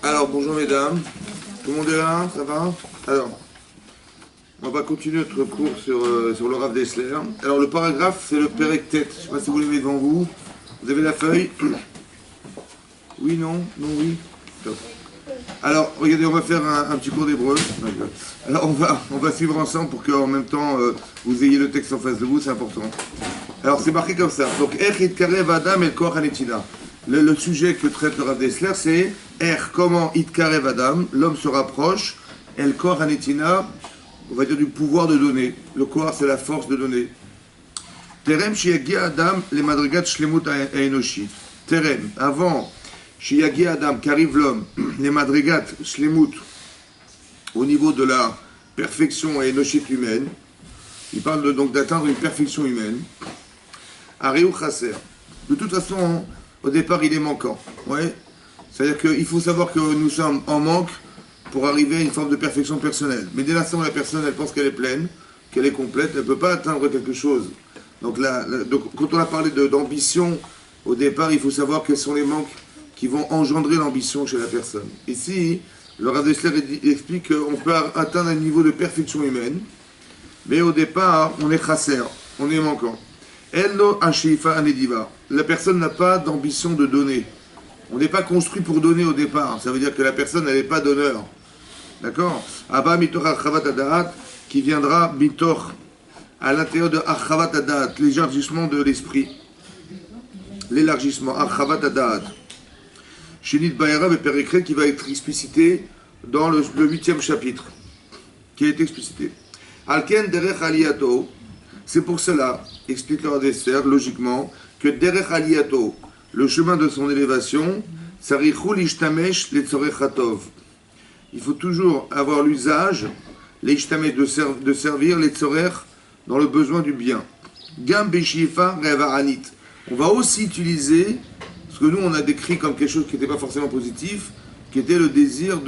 Alors, bonjour mesdames. Tout le monde est là? Ça va? Alors, on va continuer notre cours sur le Rav Dessler. Alors, le paragraphe, c'est le Perek Tet. Je ne sais pas si vous l'avez devant vous. Vous avez la feuille? Oui, non? Non, oui? Top. Alors, regardez, on va faire un petit cours d'hébreu. Alors, on va suivre ensemble pour qu'en même temps, vous ayez le texte en face de vous, c'est important. Alors, c'est marqué comme ça. Donc, Ech itkarev Adam el koach hanetina. Le sujet que traite le Rav Dessler, c'est comment itkarev Adam, l'homme se rapproche, el koach hanetina, on va dire du pouvoir de donner. Le koach, c'est la force de donner. Terem sheyagi Adam le madrigat shlemut haenoshi. Terem, avant sheyagi Adam, qu'arrive l'homme, les madrigat shlemut, au niveau de la perfection haenoshit humaine. Il parle donc d'atteindre une perfection humaine. Areu chaser. De toute façon, au départ, il est manquant. Ouais. C'est-à-dire qu'il faut savoir que nous sommes en manque pour arriver à une forme de perfection personnelle. Mais dès l'instant où la personne, elle pense qu'elle est pleine, qu'elle est complète, elle ne peut pas atteindre quelque chose. Donc, donc quand on a parlé d'ambition, au départ, il faut savoir quels sont les manques qui vont engendrer l'ambition chez la personne. Ici, le Rav Dessler explique qu'on peut atteindre un niveau de perfection humaine, mais au départ, on est chasser, on est manquant. Elno Asheifa Anediva. La personne n'a pas d'ambition de donner. On n'est pas construit pour donner au départ. Ça veut dire que la personne, elle n'est pas donneur. D'accord? Abba Mitor Archavat Adaat, qui viendra Mitor, à l'intérieur de Archavat Adaat, l'élargissement de l'esprit. L'élargissement, Archavat Adaat. Shinit Bayara et Perikret, qui va être explicité dans le 8e chapitre, qui est explicité. Alken Derech Aliyato. C'est pour cela, explique le Rav Dessler, logiquement, que Derech Aliyato, le chemin de son élévation, Sarichul Ishtamesh Letzorech Hatov. Il faut toujours avoir l'usage, l'Ishtamesh de servir Letzorech dans le besoin du bien. Gam Beshifa Reva Anit. On va aussi utiliser, ce que nous on a décrit comme quelque chose qui n'était pas forcément positif, qui était le désir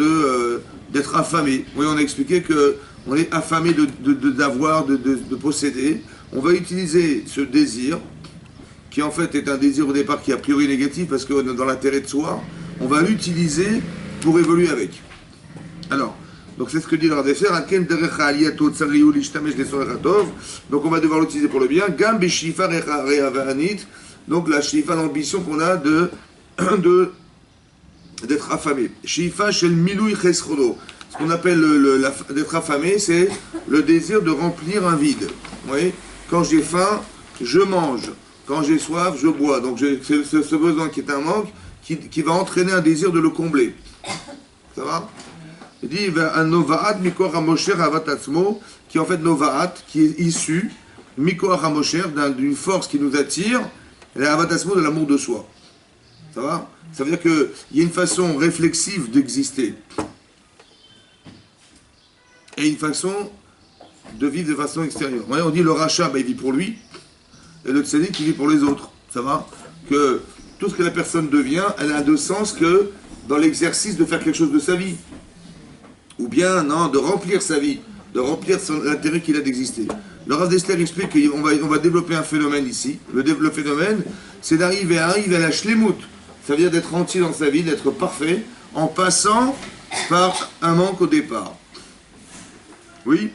d'être affamé. Oui, on a expliqué que on est affamé d'avoir, de posséder. On va utiliser ce désir, qui en fait est un désir au départ qui est a priori négatif, parce que dans l'intérêt de soi, on va l'utiliser pour évoluer avec. Alors, donc c'est ce que dit le Rav Dessler, donc on va devoir l'utiliser pour le bien. Gam beshifa rehavanit, donc la shifa, l'ambition qu'on a d'être affamé. Shifa shel milui chesrodo. Ce qu'on appelle d'être affamé, c'est le désir de remplir un vide. Vous voyez, quand j'ai faim, je mange. Quand j'ai soif, je bois. Donc c'est ce besoin qui est un manque qui va entraîner un désir de le combler. Ça va? Il dit un novaat mikor hamosher avatatzmo, qui est en fait novaat, qui est issu mikor hamosher, d'une force qui nous attire, et avatatzmo, de l'amour de soi. Ça va? Ça veut dire qu'il y a une façon réflexive d'exister. Et une façon de vivre de façon extérieure. On dit le rachat, il vit pour lui, et le tzaddik, il vit pour les autres. Ça va? Que tout ce que la personne devient, elle a de sens que dans l'exercice de faire quelque chose de sa vie. Ou bien, non, de remplir sa vie, de remplir l'intérêt qu'il a d'exister. Le Rav Dessler explique qu'on va développer un phénomène ici. Le phénomène, c'est d'arriver à la shlemut. Ça veut dire d'être entier dans sa vie, d'être parfait, en passant par un manque au départ. Oui,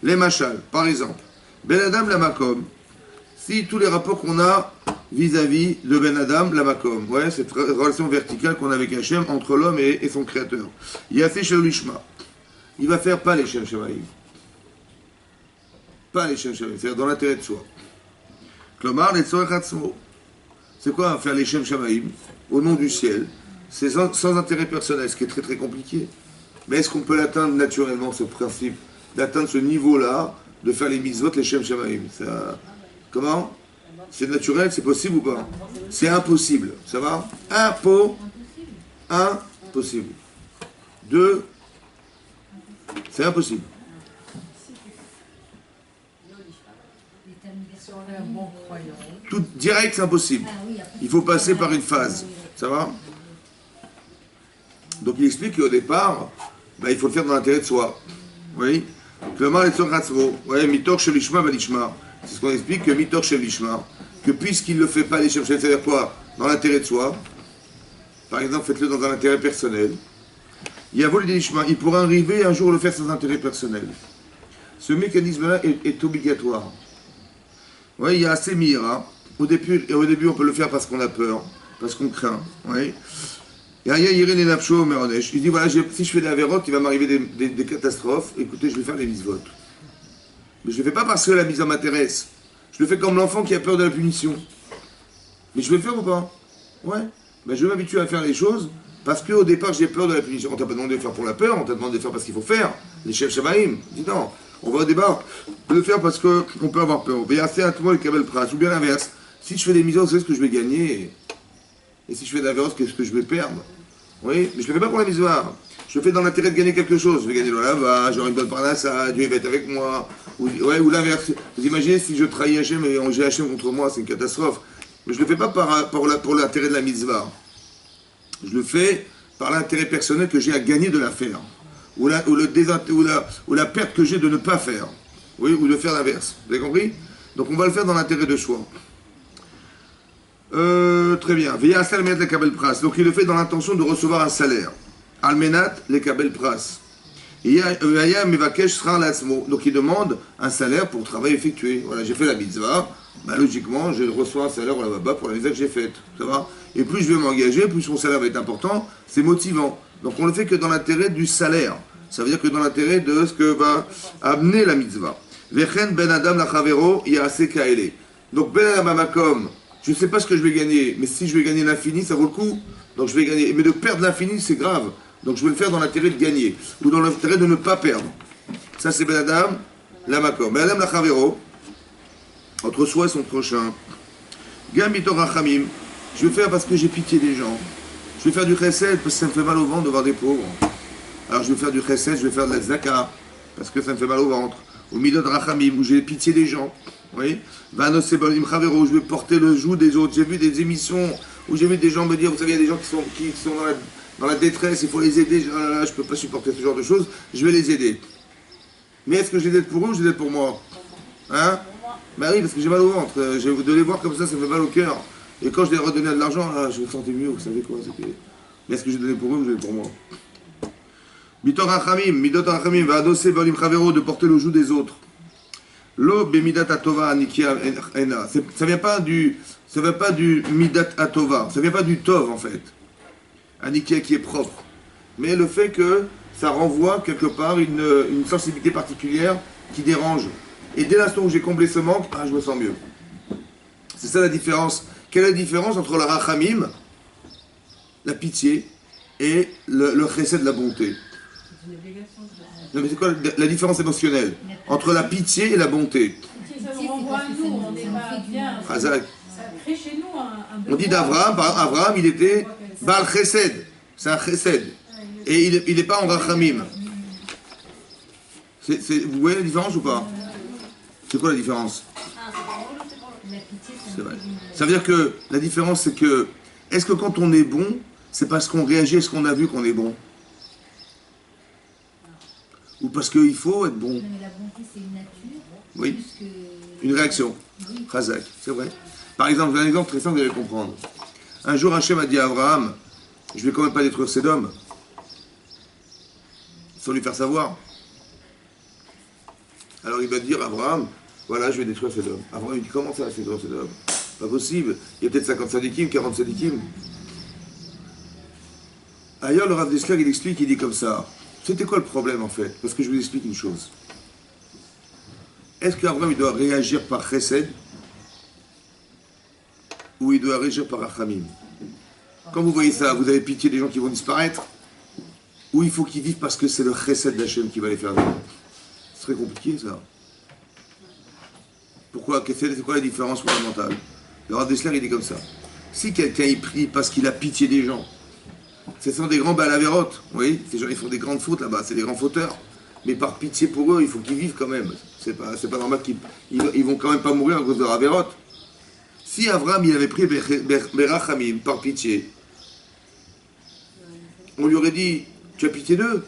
les machal, par exemple. Ben Adam la makom. Si tous les rapports qu'on a vis-à-vis de Ben Adam la makom, ouais, cette relation verticale qu'on a avec Hachem entre l'homme et son créateur. Il a fait chez l'Ishma. Il va faire pas les Shem Shamaïm. Pas les Shem Shamaïm, c'est-à-dire dans l'intérêt de soi. Klomar les Tzorech Atzmo. C'est quoi faire les Shem Shamaïm au nom du ciel? C'est sans intérêt personnel, ce qui est très très compliqué. Mais est-ce qu'on peut l'atteindre naturellement, ce principe, d'atteindre ce niveau-là, de faire les mitzvot, les Shem Shamaïm? Comment? C'est naturel, c'est possible ou pas? C'est impossible, ça va? Impossible. 2, c'est impossible. Tout direct, c'est impossible. Il faut passer par une phase, ça va? Donc il explique qu'au départ, il faut le faire dans l'intérêt de soi. Oui? Mitor shel Ishma balishma. C'est ce qu'on explique que Mitor shel Ishma, que puisqu'il ne le fait pas les Shem, c'est-à-dire quoi? Dans l'intérêt de soi. par exemple, faites-le dans un intérêt personnel. Il y a volé des chemins, il pourra arriver un jour le faire sans intérêt personnel. Ce mécanisme-là est obligatoire. Oui, il y a assez mira. Au début, on peut le faire parce qu'on a peur, parce qu'on craint. Oui. Et Irène et Napcho, Meronesh, il dit voilà, si je fais des avérotes, il va m'arriver des catastrophes. Écoutez, je vais faire les mitzvot. Mais je ne le fais pas parce que la mise m'intéresse. Je le fais comme l'enfant qui a peur de la punition. Mais je vais le faire ou pas? Ouais. Ben, je vais m'habituer à faire les choses parce qu'au départ, j'ai peur de la punition. On t'a pas demandé de faire pour la peur, on t'a demandé de faire parce qu'il faut faire. Les chefs Shamaïm, dis non. On va au débat de le faire parce qu'on peut avoir peur. Il y a assez à tout le monde qui avait le prince. Ou bien l'inverse. Si je fais des mises, c'est ce que je vais gagner. Et si je fais de la violence, qu'est-ce que je vais perdre? Oui, mais je ne le fais pas pour la misoire. Je le fais dans l'intérêt de gagner quelque chose. Je vais gagner le lavage, j'aurai une bonne parnassa, Dieu va être avec moi. Ou l'inverse. Vous imaginez si je trahis Hachem et j'ai Hachem contre moi, c'est une catastrophe. Mais je ne le fais pas pour l'intérêt de la mitzvah. Je le fais par l'intérêt personnel que j'ai à gagner de la faire. Ou la perte que j'ai de ne pas faire. Oui, ou de faire l'inverse. Vous avez compris? Donc on va le faire dans l'intérêt de soi. Très bien. Donc il le fait dans l'intention de recevoir un salaire. Almenat les kabel pras. Donc il demande un salaire pour le travail effectué. Voilà, j'ai fait la mitzvah. Bah, logiquement, je reçois un salaire là-bas pour la mitzvah que j'ai faite. Ça va? Et plus je vais m'engager, plus mon salaire va être important. C'est motivant. Donc on le fait que dans l'intérêt du salaire. Ça veut dire que dans l'intérêt de ce que va amener la mitzvah. Vechen ben adam la chavero yaase kaele. Donc ben adam amakom. Je ne sais pas ce que je vais gagner, mais si je vais gagner l'infini, ça vaut le coup. Donc je vais gagner. Mais de perdre l'infini, c'est grave. Donc je vais le faire dans l'intérêt de gagner. Ou dans l'intérêt de ne pas perdre. Ça c'est Ben Adam, la Makom. Ben Adam, la Chavero, entre soi et son prochain. Gam Bitor Rachamim. Je vais le faire parce que j'ai pitié des gens. Je vais faire du chesed parce que ça me fait mal au ventre de voir des pauvres. Alors je vais faire du chesed, je vais faire de la zaka parce que ça me fait mal au ventre. Ou Midot Rachamim, où j'ai pitié des gens. Oui, je vais porter le joug des autres. J'ai vu des émissions où j'ai vu des gens me dire, vous savez, il y a des gens qui sont dans la détresse, il faut les aider. Je ne peux pas supporter ce genre de choses, je vais les aider. Mais est-ce que je les aide pour eux ou je les aide pour moi? Hein? Bah oui, parce que j'ai mal au ventre. De les voir comme ça me fait mal au cœur. Et quand je les redonnais de l'argent, je me sentais mieux, vous savez quoi? Mais est-ce que j'ai donné pour eux ou je l'ai pour moi? Midot Rachamim, va adosser Balim Chavero de porter le joug des autres. Lo bemidat atova anikia ena. Ça vient pas du midat atova. Ça vient pas du tov en fait. Anikia qui est propre. Mais le fait que ça renvoie quelque part une sensibilité particulière qui dérange. Et dès l'instant où j'ai comblé ce manque, je me sens mieux. C'est ça la différence. Quelle est la différence entre la rachamim, la pitié, et le chesed de la bonté? Non, mais c'est quoi la différence émotionnelle entre la pitié et la bonté? Ça nous renvoie à nous, on n'est pas bien. Ça crée chez nous un on dit d'Abraham, Abraham il était Baal Chesed, c'est un Chesed. Et il n'est pas en Rachamim. Vous voyez la différence ou pas? C'est quoi la différence? C'est vrai. Ça veut dire que la différence c'est que, est-ce que quand on est bon, c'est parce qu'on réagit à ce qu'on a vu qu'on est bon? Ou parce qu'il faut être bon? Non, mais la bonté, c'est une nature. Oui. Que... Une réaction. Oui. Chazak, c'est vrai. Par exemple, j'ai un exemple très simple, vous allez comprendre. Un jour, Hachem a dit à Abraham, je ne vais quand même pas détruire Sédom, sans lui faire savoir. Alors il va dire à Abraham, voilà, je vais détruire Sédom. Abraham il dit, comment ça, détruire Sédom? Pas possible. Il y a peut-être 50 sadikim, 40 sadikim. Ailleurs, le Rav Dessler, il explique, il dit comme ça. C'était quoi le problème en fait? Parce que je vous explique une chose. Est-ce qu'Abraham il doit réagir par chesed ou il doit réagir par rachamim? Quand vous voyez ça, vous avez pitié des gens qui vont disparaître? Ou il faut qu'ils vivent parce que c'est le chesed d'Hachem qui va les faire vivre? C'est très compliqué ça. Pourquoi? C'est quoi la différence fondamentale? Le Rav Dessler il dit comme ça. Si quelqu'un il prie parce qu'il a pitié des gens, ce sont des grands balavérotes, oui, ces gens ils font des grandes fautes là-bas, c'est des grands fauteurs. Mais par pitié pour eux, il faut qu'ils vivent quand même. C'est pas normal qu'ils vont quand même pas mourir à cause de Raverot. Si Abraham il avait pris Berachamim par pitié, on lui aurait dit, tu as pitié d'eux?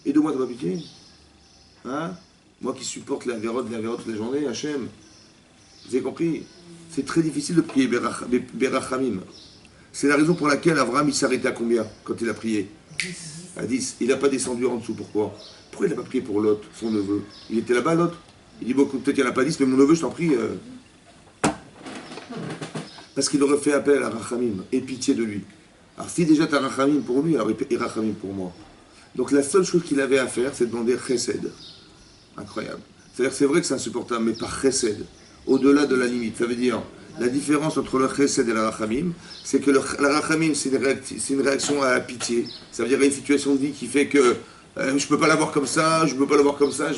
Et de moi t'as pas pitié? Hein? Moi qui supporte la Verot toute la journée, Hachem. Vous avez compris? C'est très difficile de prier Berachamim. C'est la raison pour laquelle Abraham, il s'arrêtait à combien quand il a prié? À 10. Il n'a pas descendu en dessous. Pourquoi? Pourquoi il n'a pas prié pour Lot, son neveu? Il était là-bas, Lot. Il dit, bon, peut-être qu'il n'y en a pas 10, mais mon neveu, je t'en prie. Parce qu'il aurait fait appel à Rachamim et pitié de lui. Alors si déjà tu as Rachamim pour lui, alors il Rachamim pour moi. Donc la seule chose qu'il avait à faire, c'est de demander Chesed. Incroyable. C'est-à-dire que c'est vrai que c'est insupportable, mais par Chesed, au-delà de la limite. Ça veut dire, la différence entre le Chesed et la Rachamim, c'est que la Rachamim, c'est une réaction à la pitié. Ça veut dire à une situation de vie qui fait que je ne peux pas l'avoir comme ça, je ne peux pas l'avoir comme ça,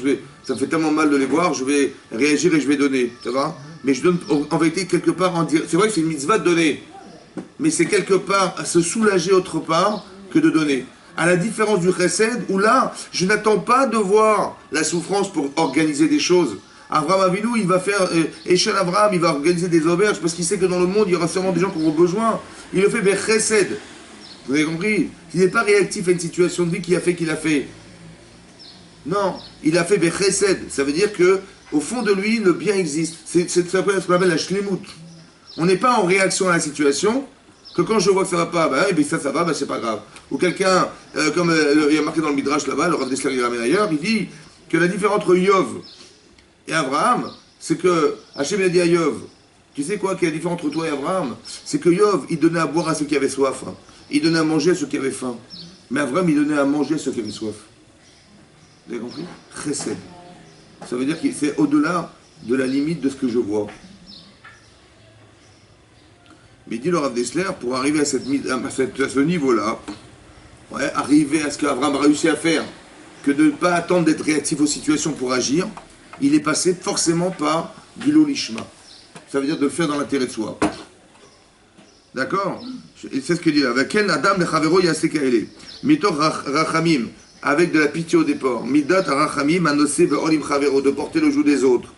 ça me fait tellement mal de les voir, je vais réagir et je vais donner. Ça va? Mais je donne en vérité quelque part en dire. C'est vrai que c'est une mitzvah de donner, mais c'est quelque part à se soulager autre part que de donner. À la différence du chesed, où là, je n'attends pas de voir la souffrance pour organiser des choses. Abraham Avinu, il va faire Eshel Abraham, il va organiser des auberges parce qu'il sait que dans le monde, il y aura sûrement des gens qui auront besoin. Il le fait vers chesed. Vous avez compris? Il n'est pas réactif à une situation de vie qui a fait qu'il a fait. Non, il a fait vers chesed. Ça veut dire que au fond de lui, le bien existe. C'est ce qu'on appelle la shlemut. On n'est pas en réaction à la situation, que quand je vois que ça va pas, ça va, c'est pas grave. Ou quelqu'un, comme il y a marqué dans le Midrash là-bas, le Rav Dessler il ramène ailleurs, il dit que la différence entre Yov et Abraham, c'est que Hachem a dit à Yov, tu sais quoi, quelle est la différence entre toi et Abraham? C'est que Yov, il donnait à boire à ceux qui avaient soif, il donnait à manger à ceux qui avaient faim. Mais Abraham, il donnait à manger à ceux qui avaient soif. Vous avez compris? Chesed. Ça veut dire que c'est au-delà de la limite de ce que je vois. Mais il dit le Rav Dessler, pour arriver à ce niveau-là, ouais, arriver à ce qu'Abraham a réussi à faire, que de ne pas attendre d'être réactif aux situations pour agir, il est passé forcément par du lolishma. Ça veut dire de le faire dans l'intérêt de soi. D'accord? C'est ce qu'il dit là. Vaken Adam le Chavero Yasekaele. Mitor Rachamim. Avec de la pitié au départ. Midat Rachamim Anose Ve'olim Chavero. De porter le joug des autres.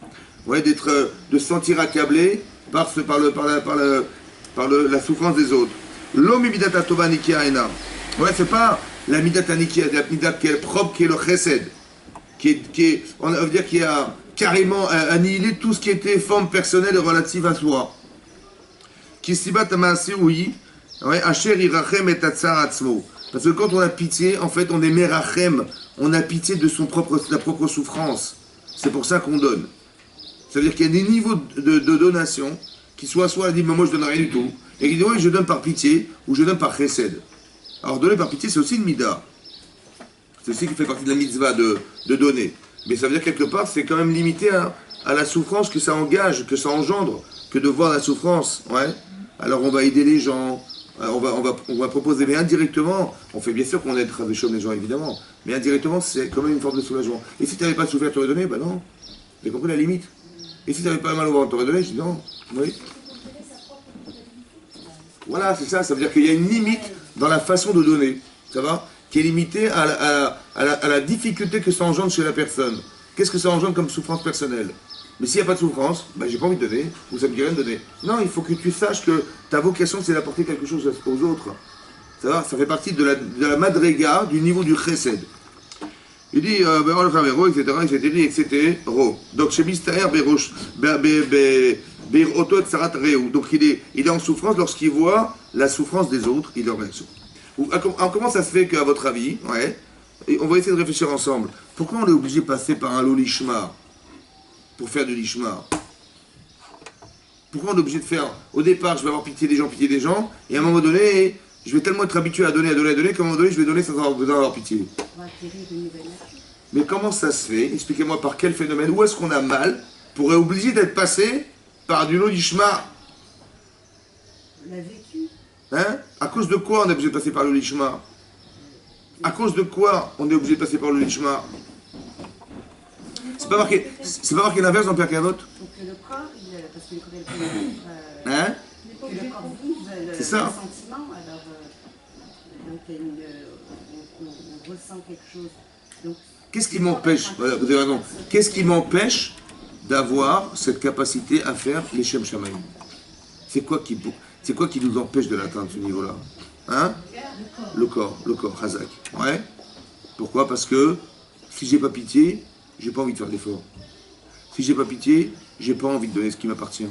Ouais, de se sentir accablé par la souffrance des autres. L'homme Midat Atova Nikia Ena. Ouais, c'est pas la Midat Anikia, la Midat qui est propre, qui est le Chesed. On veut dire qu'il a carrément annihilé tout ce qui était forme personnelle et relative à soi. Kisibat Amasi, oui. Asher Irachem et Tatsar Atzmo. Parce que quand on a pitié, en fait, on est merachem, on a pitié de sa propre souffrance. C'est pour ça qu'on donne. Ça veut dire qu'il y a des niveaux de donation qui soit elle dit, mais moi je donne rien du tout, et qui dit, oui, je donne par pitié, ou je donne par chesed. Alors donner par pitié, c'est aussi une mida. C'est aussi qui fait partie de la mitzvah de donner. Mais ça veut dire quelque part, c'est quand même limité à la souffrance que ça engage, que ça engendre, que de voir la souffrance. Ouais. Alors on va aider les gens. On va proposer, mais indirectement, on fait bien sûr qu'on aide les gens évidemment, mais indirectement c'est quand même une forme de soulagement. Et si tu n'avais pas souffert, tu aurais donné? Ben non. Tu as compris la limite? Et si tu n'avais pas mal au ventre, tu aurais donné? Je dis non. Oui. Voilà, c'est ça. Ça veut dire qu'il y a une limite dans la façon de donner. Ça va? Qui est limitée à la difficulté que ça engendre chez la personne. Qu'est-ce que ça engendre comme souffrance personnelle? Mais s'il n'y a pas de souffrance, ben, j'ai pas envie de donner, ou ça me dit rien de donner. Non, il faut que tu saches que ta vocation, c'est d'apporter quelque chose aux autres. Ça va? Ça fait partie de la madrega, du niveau du chesed. Il dit, etc., etc. Donc, chez Mistaher, donc il est en souffrance lorsqu'il voit la souffrance des autres, il est en réaction. Comment ça se fait qu'à votre avis, ouais, et on va essayer de réfléchir ensemble, pourquoi on est obligé de passer par un lolishma pour faire du lishma? Pourquoi on est obligé de faire, au départ, je vais avoir pitié des gens, et à un moment donné, je vais tellement être habitué à donner, qu'à un moment donné, je vais donner sans avoir besoin d'avoir pitié. Mais comment ça se fait? Expliquez-moi par quel phénomène, où est-ce qu'on a mal pour être obligé d'être passé par du lolishma? On l'a vécu. Hein? À cause de quoi on est obligé de passer par le lishma? À cause de quoi on est obligé de passer par le lishma? C'est pas marqué l'inverse dans Père Kavot? Pour que le corps, parce que le corps est hein? Que le corps vive le ça. sentiment, alors donc on ressent quelque chose. Donc, qu'est-ce qui m'empêche, voilà, vous avez raison, qu'est-ce qui m'empêche d'avoir cette capacité à faire les Shem Shamaim? C'est quoi qui nous empêche de l'atteindre ce niveau-là? Hein? Le corps, Hazak. Ouais. Pourquoi? Parce que si j'ai pas pitié, j'ai pas envie de faire d'efforts. Si j'ai pas pitié, j'ai pas envie de donner ce qui m'appartient.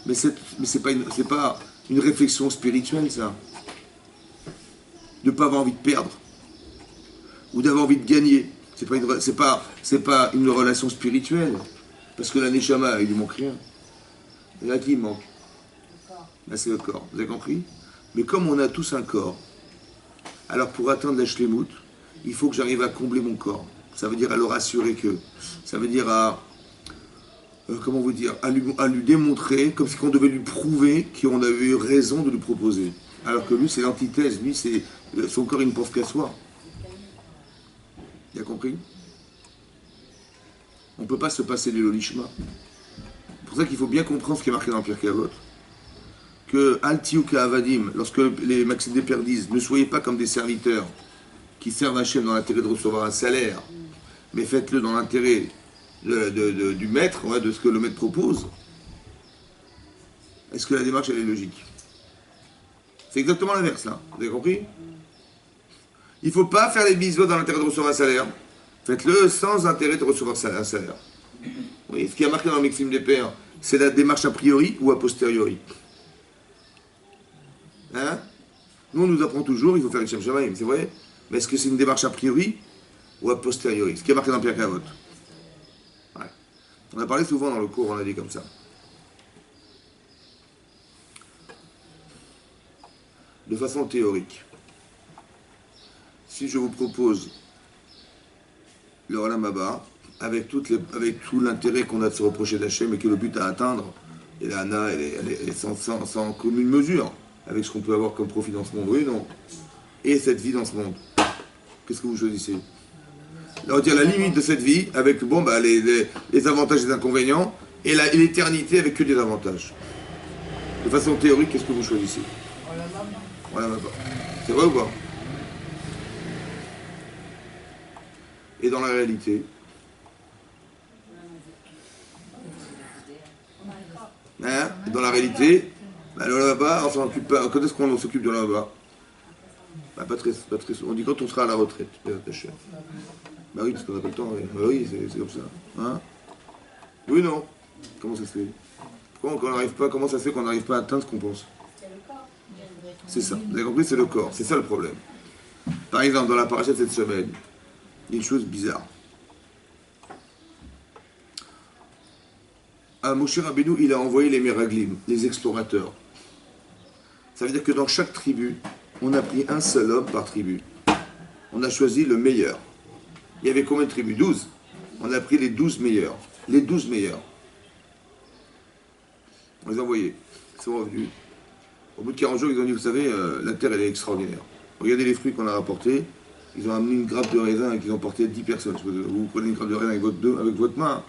Mais c'est pas une réflexion spirituelle, ça. De ne pas avoir envie de perdre. Ou d'avoir envie de gagner. C'est pas une relation spirituelle. Parce que la Neshama, il lui manque rien. Et là, qui il manque? Là, c'est le corps. Vous avez compris? Mais comme on a tous un corps, alors pour atteindre la Shlemut, il faut que j'arrive à combler mon corps. Ça veut dire à le rassurer que. Ça veut dire à. Comment vous dire? À lui démontrer, comme si on devait lui prouver qu'on avait eu raison de lui proposer. Alors que lui, c'est l'antithèse. Lui, c'est. Son corps, il ne pense qu'à soi. Tu as compris? On ne peut pas se passer de l'olishma. C'est pour ça qu'il faut bien comprendre ce qui est marqué dans Pirkei Avot. Que Al-Tiuka Avadim, lorsque les Maximes des Pères disent ne soyez pas comme des serviteurs qui servent Hachem dans l'intérêt de recevoir un salaire, mais faites-le dans l'intérêt du maître, ouais, de ce que le maître propose. Est-ce que la démarche elle est logique? C'est exactement l'inverse là. Vous avez compris? Il ne faut pas faire les bisous dans l'intérêt de recevoir un salaire. Faites-le sans intérêt de recevoir un salaire. Oui, ce qui a marqué dans le Maxime des Pères, c'est la démarche a priori ou a posteriori. Hein? Nous, on nous apprend toujours, il faut faire les Shem Shamaim, c'est vrai? Mais est-ce que c'est une démarche a priori ou a posteriori? Ce qui est marqué dans Pirkei Avot. Ouais. On a parlé souvent dans le cours, on a dit comme ça. De façon théorique. Si je vous propose le Olam Haba, avec tout l'intérêt qu'on a de se reprocher d'Hachem et que le but à atteindre, et la Hana, elle est sans commune mesure, avec ce qu'on peut avoir comme profit dans ce monde, oui, non. Et cette vie dans ce monde. Qu'est-ce que vous choisissez? Là, on dit la limite de cette vie, avec bon, bah, les avantages et les inconvénients, et l'éternité avec que des avantages. De façon théorique, qu'est-ce que vous choisissez? Olam Haba. C'est vrai ou pas? Et dans la réalité, hein, dans la réalité, bah, le Olam Haba, on s'en occupe pas. Quand est-ce qu'on s'occupe de l'Olam Haba? Bah, pas très souvent. On dit quand on sera à la retraite. Bah oui, parce qu'on n'a pas le temps. Bah oui, c'est comme ça. Hein? Oui, non. Comment ça se fait? Comment ça se fait qu'on n'arrive pas à atteindre ce qu'on pense? C'est ça. Vous avez compris, c'est le corps. C'est ça le problème. Par exemple, dans la paracha de cette semaine, il y a une chose bizarre. À Moshe Rabbeinu, il a envoyé les Meraglim, les explorateurs. Ça veut dire que dans chaque tribu, on a pris un seul homme par tribu. On a choisi le meilleur. Il y avait combien de tribus? 12. On a pris les 12 meilleurs. Les 12 meilleurs. On les a envoyés. Ils sont revenus. Au bout de 40 jours, ils ont dit, vous savez, la terre, elle est extraordinaire. Regardez les fruits qu'on a rapportés. Ils ont amené une grappe de raisin et qu'ils ont porté 10 personnes. Vous prenez une grappe de raisin avec votre main.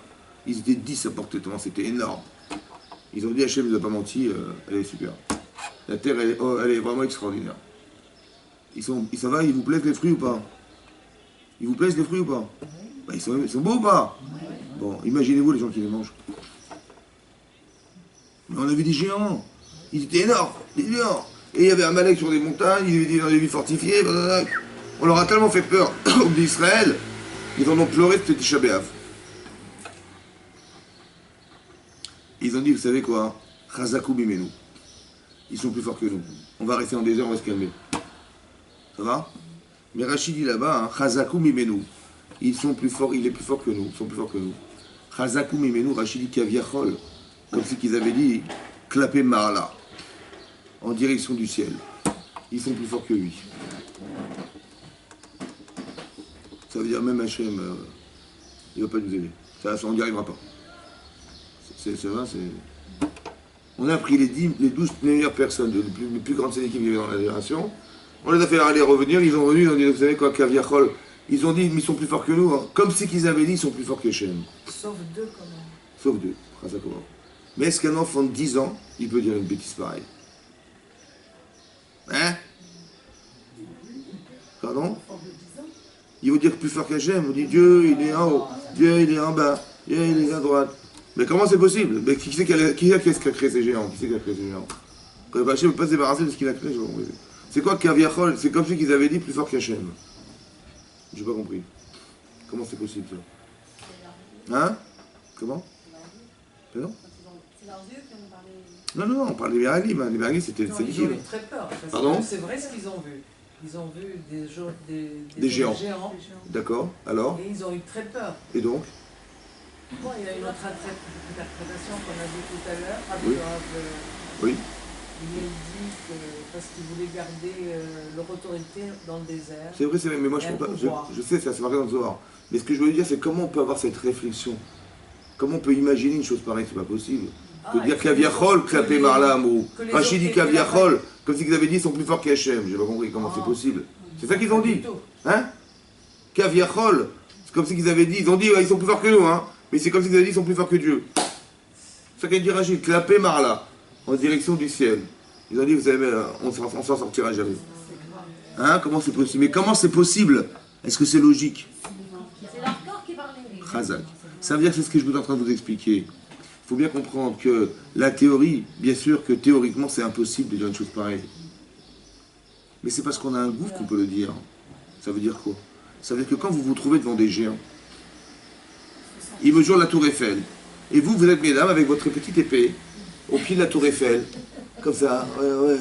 Ils étaient 10 à porter, tellement c'était énorme. Ils ont dit, Hachem ne nous a pas menti, elle est super. La terre, elle est vraiment extraordinaire. Ça va, ils vous plaisent les fruits ou pas? Ils vous plaisent les fruits ou pas? Bah, ils sont beaux ou pas? Bon, imaginez-vous les gens qui les mangent. Mais on a vu des géants. Ils étaient énormes, des géants. Et il y avait un Amalek sur des montagnes, ils vivaient dans des villes fortifiées. Blablabla. On leur a tellement fait peur d'Israël, ils en ont pleuré, c'était Tisha B'Av. Ils ont dit, vous savez quoi? Chazakou Bimenu. Ils sont plus forts que nous. On va rester en désert, on va se calmer. Ça va? Mais Rachid dit là-bas, hein, Chazakou Mimenu. Ils sont plus forts, il est plus fort que nous. Ils sont plus forts que nous. Chazakou Mimenu, Rachid dit Kaviachol. Comme si qu'ils avaient dit, Klapé Marla. En direction du ciel. Ils sont plus forts que lui. Ça veut dire même Hachem, il ne va pas nous aider. On n'y arrivera pas. C'est vrai, c'est... On a pris les 12 meilleures personnes, les plus grandes équipes qui vivaient dans la génération. On les a fait aller revenir, ils ont revenu, ils ont dit, vous savez quoi, Kaviachol, ils ont dit, mais ils sont plus forts que nous, hein. Comme si qu'ils avaient dit, ils sont plus forts que Hachem. Sauf deux, quand même. Sauf deux, ça comment. Mais est-ce qu'un enfant de 10 ans, il peut dire une bêtise pareille? Hein? Pardon? Il veut dire plus fort qu'Hachem, on dit Dieu il est en haut, Dieu il est en bas, Dieu il est à droite. Mais comment c'est possible? Mais qui c'est qui a créé ces géants? Qui c'est qui a créé ces géants? Quand Hachem ne peut pas se débarrasser de ce qu'il a créé, je vois. C'est quoi Kaviachol? C'est comme si qu'ils avaient dit plus fort qu'Hachem. J'ai pas compris. Comment c'est possible ça? Hein? Comment? Pardon? C'est leurs yeux qui ont parlé. Non, on parle des Miralim. Les Miralim, c'était Ils ont liquide. eu très peur. Parce Pardon? que c'est vrai ce qu'ils ont vu. Ils ont vu Des géants. géants. D'accord, alors? Et ils ont eu très peur. Et donc? Bon, il y a une autre interprétation qu'on a dit tout à l'heure. Oui. Oui. Il a dit que parce qu'il voulait garder leur autorité dans le désert. C'est vrai, mais moi je sais, ça c'est marqué dans le Zohar. Mais ce que je veux dire, c'est comment on peut avoir cette réflexion? Comment on peut imaginer une chose pareille? C'est pas possible. Que dire Kaviachol, Klapé Marla Amrou. Rachid dit Kaviachol, comme si ils avaient dit ils sont plus forts qu'Hachem. J'ai pas compris comment c'est possible. C'est ça qu'ils ont dit. Hein? Kaviachol, c'est comme si ils avaient dit, ils ont dit ouais, ils sont plus forts que nous, hein. Mais c'est comme si ils avaient dit ils sont plus forts que Dieu. C'est ça qu'a dit Rachid, Klapé Marla, en direction du ciel. Ils ont dit, vous savez, on s'en sortira jamais. Hein? Comment c'est possible? Mais comment c'est possible? Est-ce que c'est logique? C'est leur corps qui parlait. Khazak. Ça veut dire que c'est ce que je suis en train de vous expliquer. Il faut bien comprendre que la théorie, bien sûr que théoriquement c'est impossible de dire une chose pareille. Mais c'est parce qu'on a un gouffre qu'on peut le dire. Ça veut dire quoi? Ça veut dire que quand vous vous trouvez devant des géants, ils mesurent la tour Eiffel. Et vous, vous êtes mesdames avec votre petite épée au pied de la tour Eiffel. Comme ça, ouais.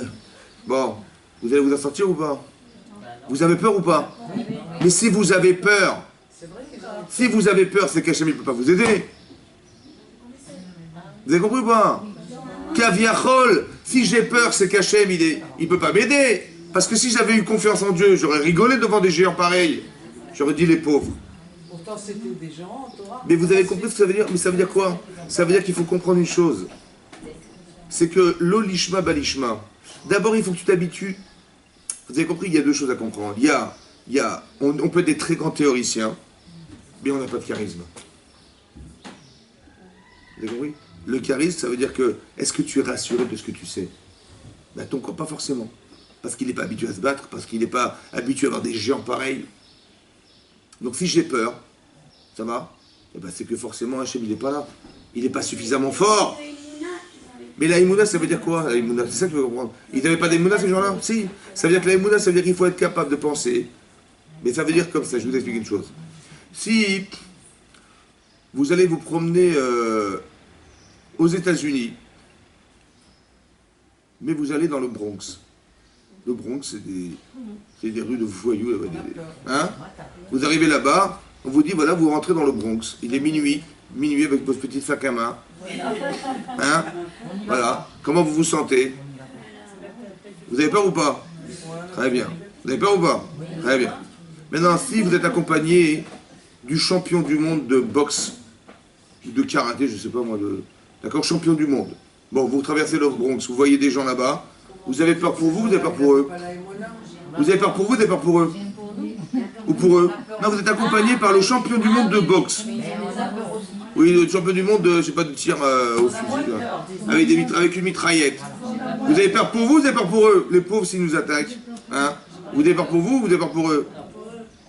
Bon, vous allez vous en sortir ou pas? Vous avez peur ou pas? Mais si vous avez peur, c'est qu'Hachem ne peut pas vous aider. Vous avez compris ou pas? Kaviachol, si j'ai peur, c'est qu'Hachem, il ne peut pas m'aider. Parce que si j'avais eu confiance en Dieu, j'aurais rigolé devant des géants pareils. J'aurais dit les pauvres. Pourtant, c'était des gens, Torah. Mais vous avez compris ce que ça veut dire? Mais ça veut dire quoi? Ça veut dire qu'il faut comprendre une chose. C'est que l'olishma balishma. D'abord, il faut que tu t'habitues. Vous avez compris, il y a deux choses à comprendre. On peut être des très grands théoriciens, mais on n'a pas de charisme. Vous avez compris? Le charisme, ça veut dire que, est-ce que tu es rassuré de ce que tu sais? Ben, ton corps, pas forcément. Parce qu'il n'est pas habitué à se battre, parce qu'il n'est pas habitué à avoir des géants pareils. Donc si j'ai peur, ça va? Eh ben, c'est que forcément, Hachem, il n'est pas là. Il n'est pas suffisamment fort. Mais la Emouna, ça veut dire quoi? La Emouna, c'est ça que je veux comprendre. Ils n'avaient pas d'Emouna ces gens-là? Si. Ça veut dire que la Emouna, ça veut dire qu'il faut être capable de penser. Mais ça veut dire comme ça, je vais vous explique une chose. Si vous allez vous promener aux États-Unis, mais vous allez dans le Bronx. Le Bronx, c'est des rues de voyous. Hein? Vous arrivez là-bas, on vous dit, voilà, vous rentrez dans le Bronx. Il est minuit avec votre petite sac à main. Hein? Voilà. Comment vous vous sentez? Vous avez peur ou pas? Très bien. Vous avez peur ou pas? Très bien. Maintenant, si vous êtes accompagné du champion du monde de boxe, de karaté, je ne sais pas moi, d'accord, champion du monde. Bon, vous traversez le Bronx, vous voyez des gens là-bas, vous avez peur pour vous, vous avez peur pour eux? Vous avez peur pour vous, vous avez peur pour eux? Ou pour eux? Non, vous êtes accompagné par le champion du monde de boxe. Oui, le champion du monde, je sais pas, de tir au fusil, là. Avec une mitraillette. Vous avez peur pour vous, vous avez peur pour eux? Les pauvres s'ils nous attaquent. Hein? Vous avez peur pour vous, vous avez peur pour eux?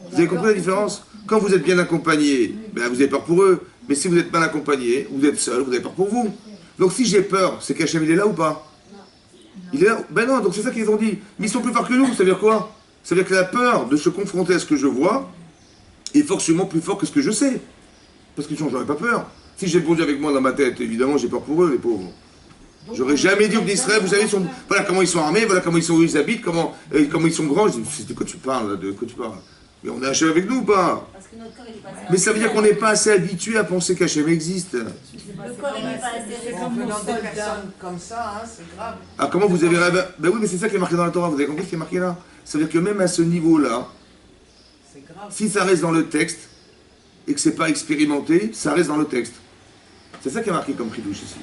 Vous avez compris la différence? Quand vous êtes bien accompagné, ben vous avez peur pour eux. Mais si vous êtes mal accompagné, vous êtes seul, vous avez peur pour vous. Donc si j'ai peur, c'est qu'Hachem il est là ou pas? Il est là? Ben non, donc c'est ça qu'ils ont dit. Mais ils sont plus forts que nous, ça veut dire quoi? Ça veut dire que la peur de se confronter à ce que je vois est forcément plus fort que ce que je sais. Parce que sinon j'aurais pas peur. Si j'ai le bon Dieu avec moi dans ma tête, évidemment j'ai peur pour eux, les pauvres. J'aurais jamais dit aux d'Israël, vous savez, voilà comment ils sont armés, voilà comment ils habitent, comment ils sont grands. Je dis, de quoi tu parles, là, de quoi tu parles? Mais on est Hachem avec nous ou pas? Mais ça veut dire qu'on n'est pas assez habitué à penser qu'Hachem existe. Le corps n'est pas assez En venant des personnes comme ça, hein, c'est grave. Ah, comment vous avez rêvé? Ben oui, mais c'est ça qui est marqué dans la Torah, vous avez compris ce qui est marqué là? Ça veut dire que même à ce niveau-là, si ça reste dans le texte, et que c'est pas expérimenté, ça reste dans le texte. C'est ça qui est marqué comme chidouche ici.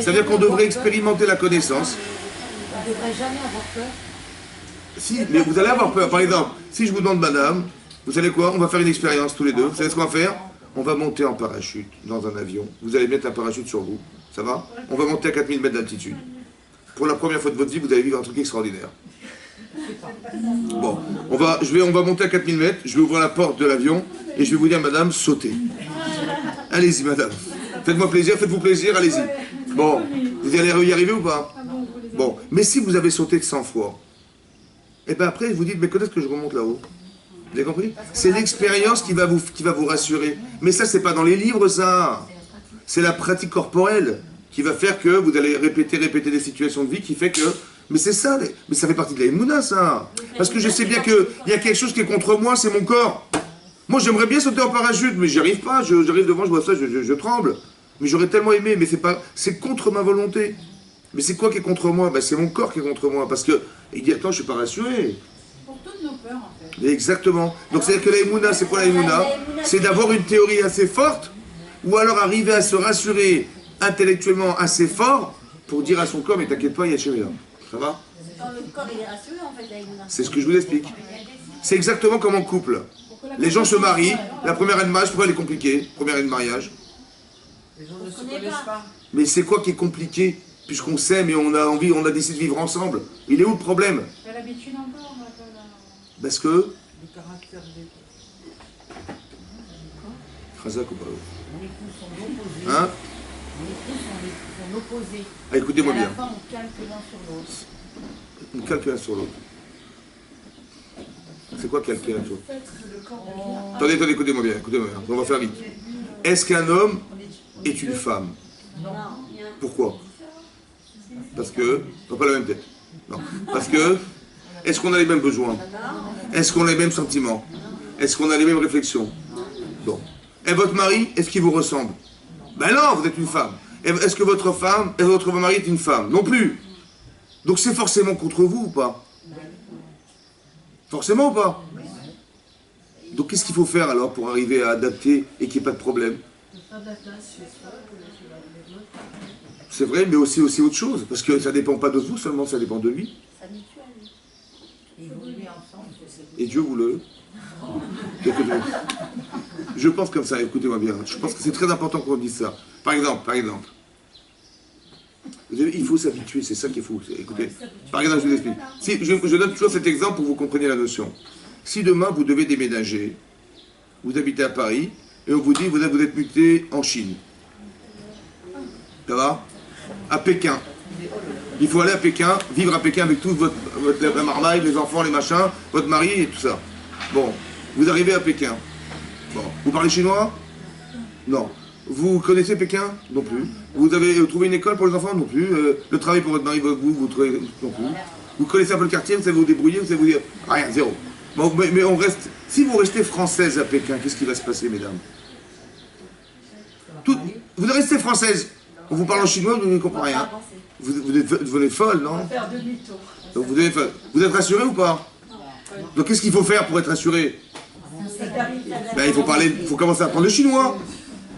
Ça veut dire qu'on devrait expérimenter la connaissance. On ne devrait jamais avoir peur. Si, mais vous allez avoir peur. Par exemple, si je vous demande, madame, vous savez quoi? On va faire une expérience tous les deux. Vous savez ce qu'on va faire? On va monter en parachute dans un avion. Vous allez mettre un parachute sur vous. Ça va? On va monter à 4000 mètres d'altitude. Pour la première fois de votre vie, vous allez vivre un truc extraordinaire. Bon, on va monter à 4000 mètres. Je vais ouvrir la porte de l'avion et je vais vous dire, madame, sautez. Allez-y, madame. Faites-moi plaisir, faites-vous plaisir, allez-y. Bon, vous allez y arriver ou pas? Bon, mais si vous avez sauté de 100 fois, et bien après, vous dites, mais quand est-ce que je remonte là-haut? Vous avez compris? C'est l'expérience qui va vous rassurer. Mais ça, c'est pas dans les livres, ça. C'est la pratique corporelle. qui va faire que vous allez répéter des situations de vie qui fait que... Mais c'est ça, mais ça fait partie de la Emouna, ça. Parce que je sais bien qu'il y a quelque chose qui est contre moi, c'est mon corps. Moi, j'aimerais bien sauter en parachute, mais j'y arrive pas. J'arrive devant, je vois ça, je tremble. Mais j'aurais tellement aimé, mais c'est contre ma volonté. Mais c'est quoi qui est contre moi? Ben, c'est mon corps qui est contre moi, parce que immédiatement, je suis pas rassuré. Pour toutes nos peurs, en fait. Exactement. Donc, c'est-à-dire que la Emouna, c'est quoi la Emouna? C'est d'avoir une théorie assez forte, ou alors arriver à se rassurer intellectuellement assez fort pour dire à son corps, mais t'inquiète pas, il y a chérie là. Ça va? Quand le corps il est rassuré, en fait, la Emouna. C'est ce que je vous explique. C'est exactement comme en couple. Les gens se marient, la première année de mariage, pourquoi elle est compliquée? Première année de mariage. Les gens ne se connaissent pas. Mais c'est quoi qui est compliqué? Puisqu'on s'aime et on a envie, on a décidé de vivre ensemble. Il est où le problème? T'as l'habitude encore, on appelle... Parce que... Le caractère des... Khazak ou pas? Les coups sont opposés. Hein? Les coups sont opposés. Ah, écoutez-moi Et à bien. la fin, on calque l'un sur l'autre. On calque l'un sur l'autre. C'est quoi calquer l'un sur l'autre? Attendez, écoutez-moi bien, on va faire vite. Est-ce qu'un homme est une femme? Non. Pourquoi? Parce que... Non, pas la même tête. Non. Parce que... Est-ce qu'on a les mêmes besoins? Est-ce qu'on a les mêmes sentiments? Est-ce qu'on a les mêmes réflexions? Bon. Et votre mari, est-ce qu'il vous ressemble? Ben non, vous êtes une femme. Est-ce que votre femme, et votre mari est une femme? Non plus. Donc c'est forcément contre vous ou pas? Forcément ou pas? Donc qu'est-ce qu'il faut faire alors pour arriver à adapter et qu'il n'y ait pas de problème? C'est vrai, mais aussi autre chose. Parce que ça ne dépend pas de vous seulement, ça dépend de lui. Et Dieu vous le... Je pense comme ça, écoutez-moi bien. Je pense que c'est très important qu'on dise ça. Par exemple, il faut s'habituer, c'est ça qu'il faut. Écoutez, par exemple, je vous explique. Si, je donne toujours cet exemple pour que vous compreniez la notion. Si demain vous devez déménager, vous habitez à Paris, et on vous dit vous êtes muté en Chine. Ça va? À Pékin. Il faut aller à Pékin, vivre à Pékin avec toute la marmaille, les enfants, les machins, votre mari et tout ça. Bon, vous arrivez à Pékin. Bon, vous parlez chinois? Non. Vous connaissez Pékin? Non plus. Vous avez trouvé une école pour les enfants? Non plus. Le travail pour votre mari, vous trouvez? Non plus. Vous connaissez un peu le quartier, vous savez vous débrouiller, vous savez vous dire... Rien, zéro. Bon, mais on reste... Si vous restez française à Pékin, qu'est-ce qui va se passer, mesdames? Vous restez française. On vous parle en chinois, vous ne comprenez rien. Vous devenez folle, non? Faire demi-tour. Donc vous êtes rassuré ou pas? Donc qu'est-ce qu'il faut faire pour être rassuré? Ben, il faut commencer à apprendre le chinois.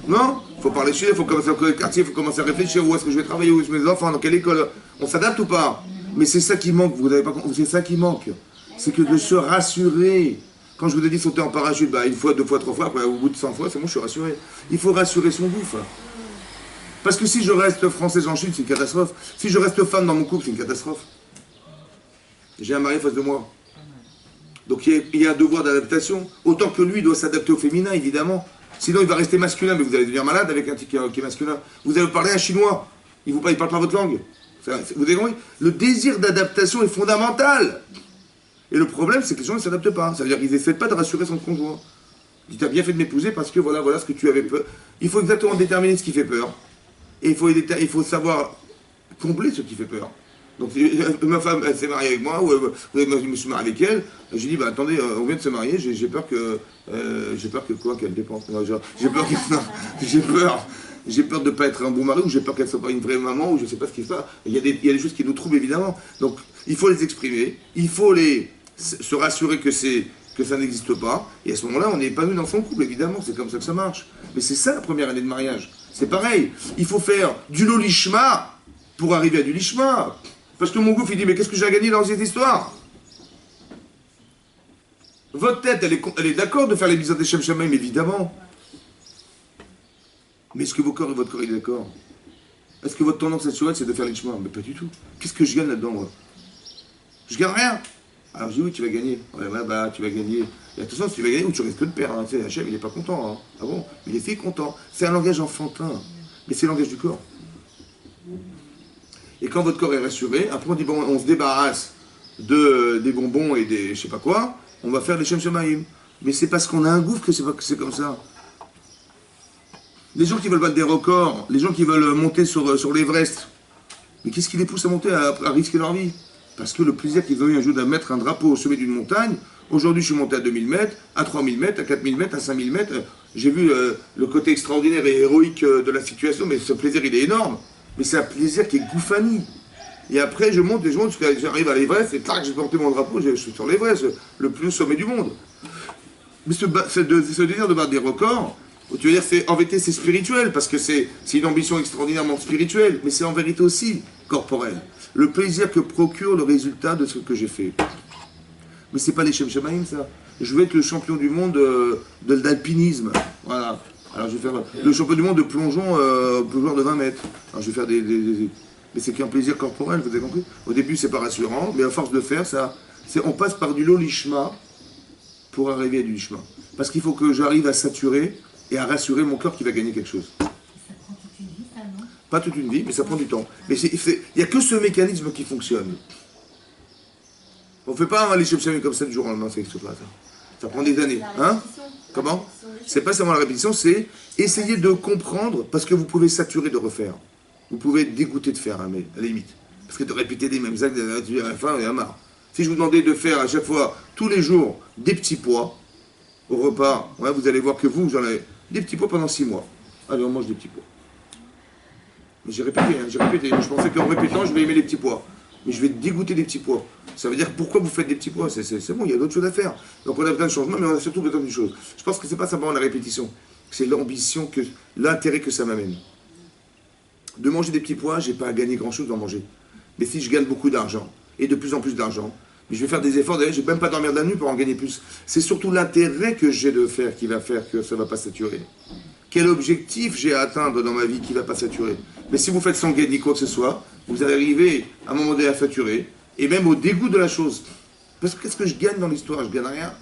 Non? Il faut parler chinois, il faut commencer à connaître le quartier, il faut commencer à réfléchir où est-ce que je vais travailler, où est-ce que mes enfants, dans quelle école. On s'adapte ou pas? Mais c'est ça qui manque, vous n'avez pas compris, c'est ça qui manque. C'est que de se rassurer. Quand je vous ai dit sauter en parachute, bah, une fois, deux fois, trois fois, après au bout de 100 fois, c'est bon, je suis rassuré. Il faut rassurer son bouffe. Parce que si je reste française en Chine, c'est une catastrophe. Si je reste femme dans mon couple, c'est une catastrophe. J'ai un mari face de moi. Donc il y a un devoir d'adaptation. Autant que lui doit s'adapter au féminin, évidemment. Sinon il va rester masculin, mais vous allez devenir malade avec un type qui est masculin. Vous allez parler un chinois. Il ne parle pas votre langue. Vous avez compris? Le désir d'adaptation est fondamental. Et le problème, c'est que les gens ne s'adaptent pas. Ça veut dire qu'ils n'essaient pas de rassurer son conjoint. Il dit, t'as bien fait de m'épouser parce que voilà ce que tu avais peur. Il faut exactement déterminer ce qui fait peur. Et il faut savoir combler ce qui fait peur. Donc ma femme, elle s'est mariée avec moi, ou je me suis marié avec elle. J'ai dit, bah attendez, on vient de se marier, j'ai peur que qu'elle dépense. J'ai peur de ne pas être un bon mari, ou j'ai peur qu'elle ne soit pas une vraie maman, ou je ne sais pas ce qui se passe. Il y a des choses qui nous trouvent évidemment. Donc il faut les exprimer, il faut se rassurer que ça n'existe pas. Et à ce moment-là, on n'est pas venu dans son couple, évidemment, c'est comme ça que ça marche. Mais c'est ça la première année de mariage. C'est pareil, il faut faire du lolishma pour arriver à du lishma. Parce que mon gouffre, il dit, mais qu'est-ce que j'ai à gagner dans cette histoire? Votre tête, elle est d'accord de faire les bisots des Shem Shamaim, évidemment. Mais est-ce que votre corps, il est d'accord? Est-ce que votre tendance naturelle, c'est de faire les lishma? Mais pas du tout. Qu'est-ce que je gagne là-dedans, moi? Je gagne rien. Alors je dis, oui, tu vas gagner. Ouais, bah, tu vas gagner. Et attention, si tu vas gagner, ou tu risques de perdre. Hein. Tu sais, Hachem, il n'est pas content. Hein. Ah bon? Il est content. C'est un langage enfantin. Mais c'est le langage du corps. Et quand votre corps est rassuré, après on dit, bon, on se débarrasse des bonbons et des je sais pas quoi, on va faire des Shem Shamaim. Mais c'est parce qu'on a un gouffre que c'est comme ça. Les gens qui veulent battre des records, les gens qui veulent monter sur l'Everest, mais qu'est-ce qui les pousse à monter, à risquer leur vie? Parce que le plaisir qu'ils ont eu un jour de mettre un drapeau au sommet d'une montagne, aujourd'hui je suis monté à 2000 mètres, à 3000 mètres, à 4000 mètres, à 5000 mètres. J'ai vu le côté extraordinaire et héroïque de la situation, mais ce plaisir il est énorme. Mais c'est un plaisir qui est goufani. Et après je monte, j'arrive à l'Everest, et tac, j'ai porté mon drapeau, je suis sur l'Everest, le plus haut sommet du monde. Mais ce désir de battre des records, tu veux dire, en vérité c'est spirituel, parce que c'est une ambition extraordinairement spirituelle, mais c'est en vérité aussi corporel. Le plaisir que procure le résultat de ce que j'ai fait. Mais c'est pas les Shem Shamaim, ça. Je veux être le champion du monde de l'alpinisme. Voilà. Alors je vais faire le champion du monde de plongeon de 20 mètres. Alors je vais faire mais c'est qu'un plaisir corporel, vous avez compris? Au début c'est pas rassurant, mais à force de faire ça, on passe par du lolishma pour arriver à du lishma. Parce qu'il faut que j'arrive à saturer et à rassurer mon corps qui va gagner quelque chose. Ça prend toute une vie, ça, non? Pas toute une vie, mais ça prend du temps. Mais il n'y a que ce mécanisme qui fonctionne. On ne fait pas les Shem comme ça du jour au lendemain, c'est extra. Ça prend des années. Hein? Comment? C'est pas seulement la répétition, c'est essayer de comprendre, parce que vous pouvez saturer de refaire. Vous pouvez être dégoûté de faire, hein, mais à la limite. Parce que de répéter les mêmes actes, à la fin, on est à marre. Si je vous demandais de faire à chaque fois, tous les jours, des petits pois, au repas, ouais, vous allez voir que vous en avez des petits pois pendant 6 mois. Allez, on mange des petits pois. Mais j'ai répété. Je pensais qu'en répétant, je vais aimer les petits pois. Mais je vais dégoûter des petits pois. Ça veut dire pourquoi vous faites des petits pois? C'est bon, il y a d'autres choses à faire. Donc on a besoin de changement, mais on a surtout besoin d'une chose. Je pense que c'est pas simplement la répétition, c'est l'ambition, l'intérêt que ça m'amène. De manger des petits pois, j'ai pas à gagner grand chose d'en manger. Mais si je gagne beaucoup d'argent, et de plus en plus d'argent, mais je vais faire des efforts, d'ailleurs, je vais même pas dormir de la nuit pour en gagner plus. C'est surtout l'intérêt que j'ai de faire qui va faire que ça va pas saturer. Quel objectif j'ai à atteindre dans ma vie qui ne va pas saturer? Mais si vous faites sans gagner quoi que ce soit, vous allez arriver à un moment donné à saturer, et même au dégoût de la chose. Parce que qu'est-ce que je gagne dans l'histoire? Je gagne rien.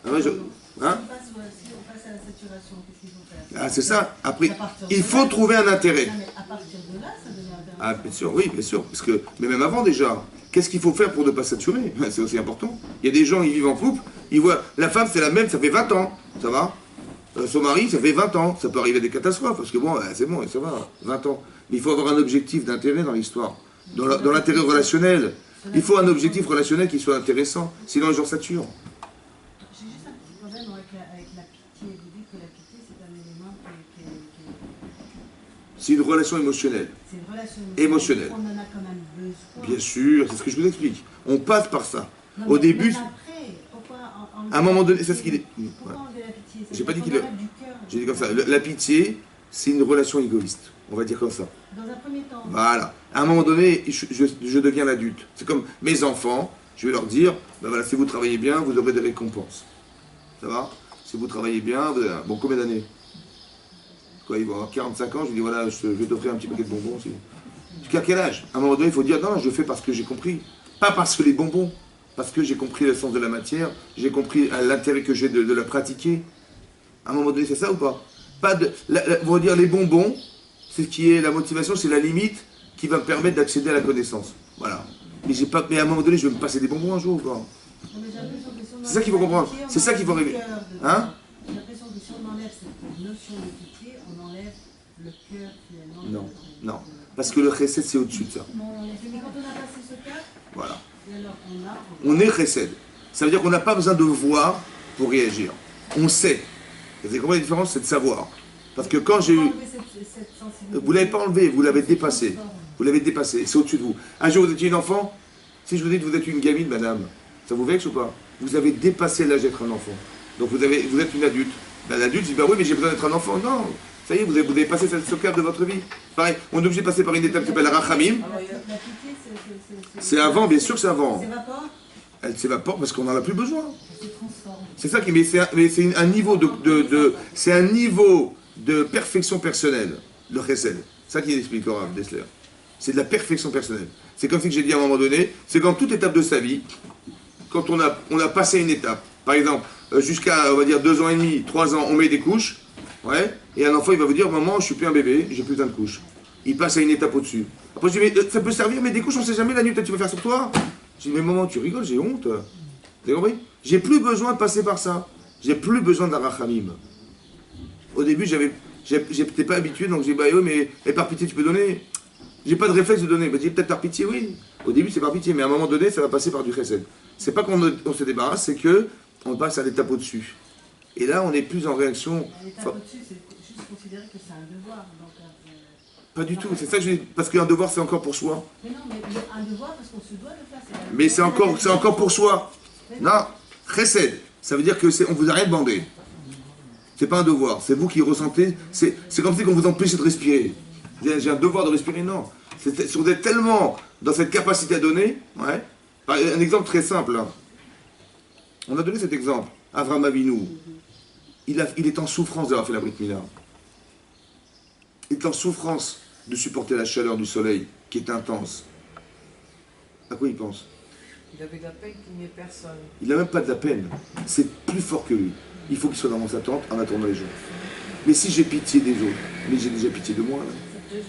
Ah ouais, Si on passe à la saturation, qu'est-ce qu'il faut faire? Ah, c'est ça. Après, il faut trouver un intérêt. Non, mais à partir de là, ça devient intéressant. Ah, bien sûr, oui, bien sûr. Parce que, mais même avant déjà, qu'est-ce qu'il faut faire pour ne pas saturer? C'est aussi important. Il y a des gens, ils vivent en couple, ils voient, la femme c'est la même, ça fait 20 ans, ça va? Son mari, ça fait 20 ans, ça peut arriver à des catastrophes, parce que bon, c'est bon, ça va, 20 ans. Mais il faut avoir un objectif d'intérêt dans l'histoire, dans l'intérêt relationnel. Il faut un objectif relationnel qui soit intéressant, sinon les gens saturent. J'ai juste un petit problème avec la pitié. Vous dites que la pitié, c'est un élément qui est... C'est une relation émotionnelle. C'est une relation émotionnelle. On en a quand même besoin. Bien sûr, c'est ce que je vous explique. On passe par ça. Non, Au début, même après, pourquoi à un moment donné, c'est ce qu'il est. Pourquoi enlever la pitié? J'ai pas dit qu'il est... est. J'ai dit comme ça. La pitié, c'est une relation égoïste. On va dire comme ça. Dans un premier temps. Voilà. À un moment donné, je deviens l'adulte. C'est comme mes enfants, je vais leur dire, ben voilà, si vous travaillez bien, vous aurez des récompenses. Ça va? Si vous travaillez bien, vous avez... Bon, combien d'années? Quoi, ils vont avoir 45 ans, je lui dis, voilà, je vais t'offrir un petit paquet de bonbons aussi. Jusqu'à quel âge? À un moment donné, il faut dire, non, je fais parce que j'ai compris. Pas parce que les bonbons. Parce que j'ai compris le sens de la matière, j'ai compris l'intérêt que j'ai de la pratiquer. À un moment donné, c'est ça ou pas? On va dire les bonbons, c'est ce qui est la motivation, c'est la limite qui va me permettre d'accéder à la connaissance. Voilà. Mais à un moment donné, je vais me passer des bonbons un jour ou pas? C'est ça qu'il faut comprendre. C'est ça qu'il faut arriver. Hein? J'ai l'impression que si on enlève cette notion de pitié, on enlève le cœur finalement. Non, non. Parce que le chesed, c'est au-dessus de ça. Mais quand on a passé ce cap, voilà. alors on est chesed. Ça veut dire qu'on n'a pas besoin de voir pour réagir. On sait. Vous avez compris la différence? C'est de savoir. Parce que quand j'ai eu... Vous ne l'avez pas enlevé, vous l'avez dépassé. Vous l'avez dépassé, c'est au-dessus de vous. Un jour, vous étiez une enfant. Si je vous dis que vous êtes une gamine, madame, ça vous vexe ou pas? Vous avez dépassé l'âge d'être un enfant. Donc vous êtes une adulte. L'adulte dit, bah oui, mais j'ai besoin d'être un enfant. Non, ça y est, vous avez passé ce cap de votre vie. Pareil, on est obligé de passer par une étape qui s'appelle la rachamim. C'est avant, bien sûr que c'est avant. Elle s'évapore parce qu'on n'en a plus besoin. C'est ça qui, mais c'est un niveau c'est un niveau de perfection personnelle, le chesed. C'est ça qui explique le Rav Dessler. C'est de la perfection personnelle. C'est comme si j'ai dit à un moment donné, c'est quand toute étape de sa vie, quand on a passé une étape, par exemple, jusqu'à, on va dire, 2 ans et demi, 3 ans, on met des couches, ouais, et un enfant, il va vous dire, maman, je suis plus un bébé, j'ai plus besoin de couches. Il passe à une étape au-dessus. Après, je dis, mais ça peut servir, mais des couches, on ne sait jamais la nuit, peut-être tu vas faire sur toi. Je dis, mais maman, tu rigoles, j'ai honte. Vous avez compris? J'ai plus besoin de passer par ça. J'ai plus besoin d'un rachamim. Au début, j'avais J'étais pas habitué, donc j'ai dit, bah oui, mais et par pitié, tu peux donner. J'ai pas de réflexe de donner. Bah, j'ai dit, peut-être par pitié, oui. Au début, c'est par pitié, mais à un moment donné, ça va passer par du chesed. C'est pas qu'on se débarrasse, c'est que on passe à l'étape au-dessus. Et là, on est plus en réaction. L'étape au-dessus, c'est juste considérer que c'est un devoir. Donc, pas du tout, c'est ça que je dis. Parce qu'un devoir, c'est encore pour soi. mais non, mais un devoir parce qu'on se doit de faire. Mais c'est encore pour soi. Non, chesed, ça veut dire que on vous a rien demandé. C'est pas un devoir, c'est vous qui ressentez. C'est comme si on vous empêchait de respirer. J'ai un devoir de respirer, non. Si vous êtes tellement dans cette capacité à donner, ouais. Un exemple très simple. Hein. On a donné cet exemple. Avraham Avinu, il est en souffrance d'avoir fait la Brit Mila. Il est en souffrance de supporter la chaleur du soleil qui est intense. À quoi il pense? Il avait de la peine qu'il n'y ait personne. Il n'a même pas de la peine. C'est plus fort que lui. Il faut qu'il soit dans sa tente en attendant les gens. Mais si j'ai pitié des autres, mais j'ai déjà pitié de moi. Là.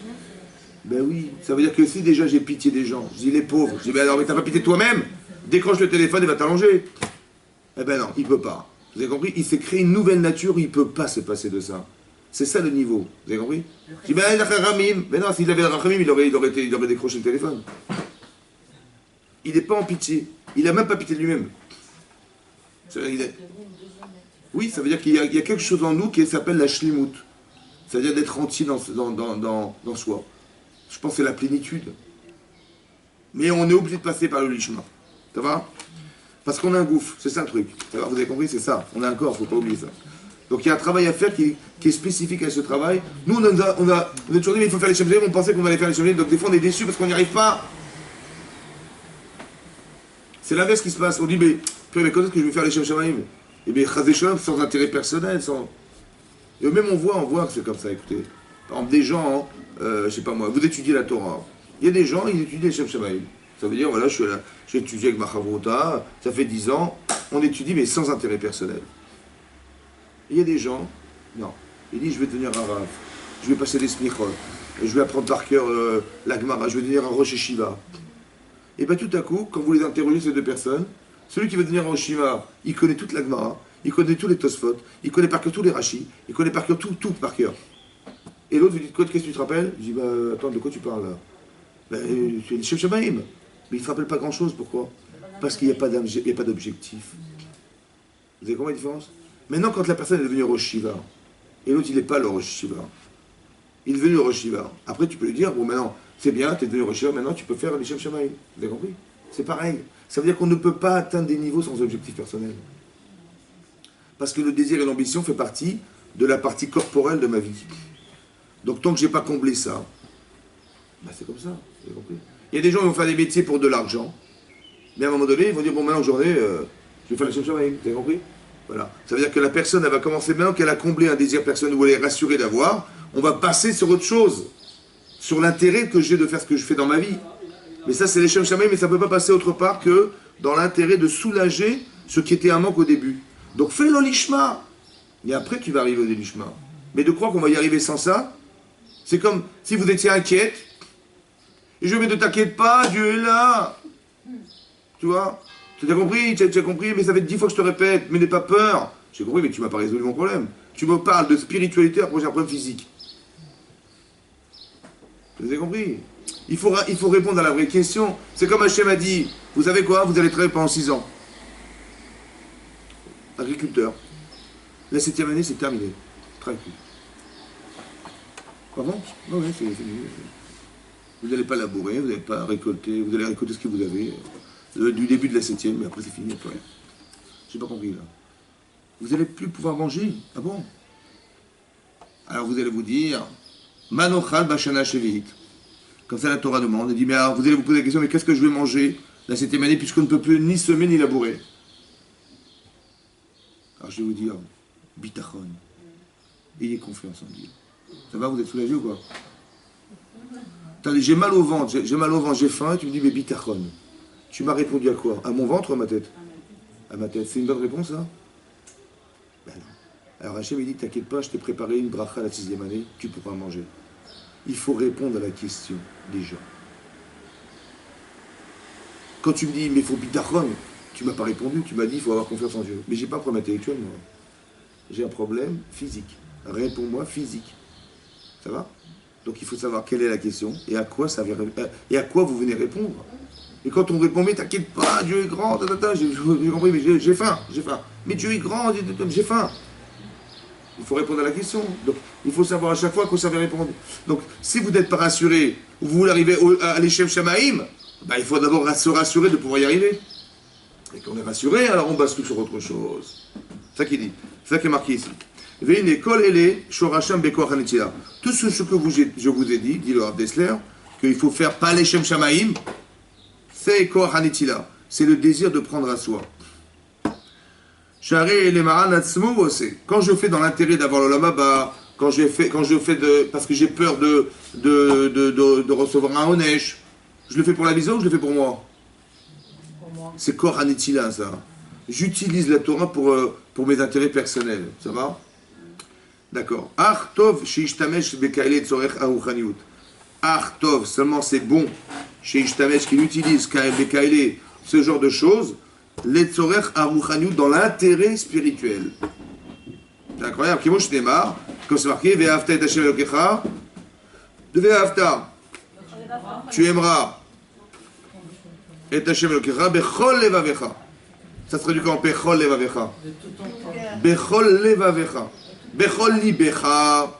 Ben oui, ça veut dire que si déjà j'ai pitié des gens, je dis les pauvres, je dis ben alors mais t'as pas pitié de toi-même? Décroche le téléphone et va t'allonger. Eh ben non, il peut pas. Vous avez compris? Il s'est créé une nouvelle nature, il peut pas se passer de ça. C'est ça le niveau. Vous avez compris? Je dis ben il a Ramim. Mais non, s'il avait le Ramim, il aurait décroché le téléphone. Il n'est pas en pitié. Il n'a même pas pitié de lui-même. Oui, ça veut dire qu'il y a quelque chose en nous qui s'appelle la shlimut. C'est-à-dire d'être entier dans soi. Je pense que c'est la plénitude. Mais on est obligé de passer par le lishma. Ça va? Parce qu'on a un gouffre. C'est ça le truc. Ça va, vous avez compris? C'est ça. On a un corps, il ne faut pas oublier ça. Donc il y a un travail à faire qui est spécifique à ce travail. Nous, on a toujours dit, mais il faut faire les Shem, on pensait qu'on allait faire les Shem, donc des fois on est déçus parce qu'on n'y arrive pas. C'est l'inverse qui se passe. On dit, mais quand est-ce que je vais faire les Shem Shamaim? Et bien, Chazé Shalom, sans intérêt personnel, sans... Et même on voit que c'est comme ça, écoutez. Par exemple, des gens, je sais pas moi, vous étudiez la Torah. Il y a des gens, ils étudient les Shem Shamaim. Ça veut dire, voilà, j'ai étudié avec ma Chavrota, ça fait 10 ans, on étudie, mais sans intérêt personnel. Il y a des gens, non, il dit, je vais devenir un Rav, je vais passer des smichot, je vais apprendre par cœur la Gemara, je vais devenir un Rosh Yeshiva. Et bien tout à coup, quand vous les interrogez, ces deux personnes, celui qui veut devenir un Rosh Yeshiva, il connaît toute la Gemara, il connaît tous les Tosfot, il connaît par cœur tous les Rashi, il connaît par cœur tout par cœur. Et l'autre vous dit, qu'est-ce que tu te rappelles? Je dis, bah attends, de quoi tu parles là? C'est le Shem Shamaim. Mais il ne te rappelle pas grand-chose, pourquoi? Parce qu'il n'y a pas d'objectif. Vous avez compris la différence? Maintenant, quand la personne est devenue Rosh Yeshiva, et l'autre il n'est pas le Rosh Yeshiva, il est devenu Rosh Yeshiva. Après tu peux lui dire, bon maintenant, c'est bien, tu es devenu Rosh Yeshiva, maintenant tu peux faire les Shem Shamaim. Vous avez compris? C'est pareil. Ça veut dire qu'on ne peut pas atteindre des niveaux sans objectif personnel. Parce que le désir et l'ambition fait partie de la partie corporelle de ma vie. Donc tant que je n'ai pas comblé ça, bah c'est comme ça. Vous avez compris? Il y a des gens qui vont faire des métiers pour de l'argent, mais à un moment donné, ils vont dire, bon maintenant que j'en ai, je vais faire les Shem Shamaim. Vous avez compris? Voilà. Ça veut dire que la personne, elle va commencer maintenant qu'elle a comblé un désir personnel où elle est rassurée d'avoir, on va passer sur autre chose, sur l'intérêt que j'ai de faire ce que je fais dans ma vie. Mais ça, c'est les Shem Shamaim, mais ça ne peut pas passer autre part que dans l'intérêt de soulager ce qui était un manque au début. Donc fais le lishma, et après tu vas arriver au lishma. Mais de croire qu'on va y arriver sans ça, c'est comme si vous étiez inquiète, et je vais ne t'inquiète pas, Dieu est là. Tu vois? Tu as compris, tu as compris, mais ça fait 10 fois que je te répète, mais n'aie pas peur. J'ai compris, mais tu m'as pas résolu mon problème. Tu me parles de spiritualité, après j'ai un problème physique. Vous avez compris? Il faut répondre à la vraie question. C'est comme Hachem a dit, vous savez quoi? Vous allez travailler pendant 6 ans. Agriculteur. La 7e année, c'est terminé. Tranquille. Pardon? Oui, c'est fini. Vous n'allez pas labourer, vous n'allez pas récolter, vous allez récolter ce que vous avez. Du début de la 7e, mais après c'est fini, après. J'ai pas compris là. Vous n'allez plus pouvoir manger. Ah bon? Alors vous allez vous dire, Manochal Bashana Shevit. Comme ça la Torah demande. Elle dit, mais alors vous allez vous poser la question, mais qu'est-ce que je vais manger la 7e année puisqu'on ne peut plus ni semer ni labourer? Alors je vais vous dire, bitachon. Ayez confiance en Dieu. Ça va, vous êtes soulagé ou quoi? Attendez, j'ai mal au ventre, j'ai faim, et tu me dis, mais bitachon. Tu m'as répondu à quoi? À mon ventre ou à ma tête? À ma tête. C'est une bonne réponse, ça? Ben non. Alors Hachem, il dit, t'inquiète pas, je t'ai préparé une bracha à la 6e année, tu pourras manger. Il faut répondre à la question, déjà. Quand tu me dis, mais il faut bitachon, tu m'as pas répondu, tu m'as dit, il faut avoir confiance en Dieu. Mais j'ai pas un problème intellectuel, moi. J'ai un problème physique. Réponds-moi physique. Ça va? Donc il faut savoir quelle est la question et à quoi vous venez répondre. Et quand on répond, mais t'inquiète pas, Dieu est grand, j'ai compris, mais j'ai faim. Mais Dieu est grand, j'ai faim. Il faut répondre à la question. Donc il faut savoir à chaque fois qu'on savait répondre. Donc si vous n'êtes pas rassuré, ou vous voulez arriver à l'Echem Shamaïm, ben, il faut d'abord se rassurer de pouvoir y arriver. Et quand on est rassuré, alors on bascule sur autre chose. C'est ça qu'il dit. C'est ça qui est marqué ici. Tout ce que je vous ai dit le Rav Dessler, qu'il faut faire pas l'Echem Shamaïm, c'est Koach Hanetila. C'est le désir de prendre à soi. Quand je fais dans l'intérêt d'avoir le lama, quand je fais parce que j'ai peur de recevoir un onesh, je le fais pour la vision ou je le fais pour moi? C'est Koach Hanetila, ça. J'utilise la Torah pour mes intérêts personnels. Ça va? D'accord. Artov sheishtamesh bekaile tzorech aruchaniut. Artov, seulement c'est bon. Sheishtamesh qu'il utilise bekaile, ce genre de choses. Les tzorech aruchaniut dans l'intérêt spirituel. C'est incroyable. Kimosh Neymar, comme c'est marqué, ve'afta et Hashem elokecha. De ve'afta. Tu aimeras et Hashem elokecha bechol levavecha. Ça se traduit comme bechol levavecha. Bechol levavecha. Bechol libecha,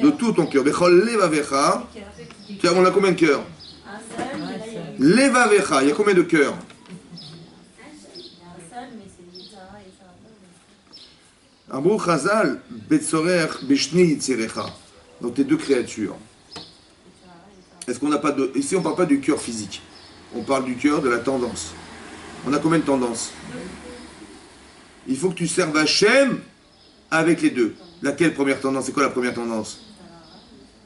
de tout ton cœur. Bechol levavecha. On a combien de cœurs? Levavecha, il y a combien de cœurs? Amrou Chazal, Betzorer, Beshni Yitzerecha. Donc tes deux créatures. Est-ce qu'on n'a pas de. Ici on ne parle pas du cœur physique. On parle du cœur, de la tendance. On a combien de tendances? Il faut que tu serves Hachem avec les deux. Laquelle première tendance? C'est quoi la première tendance?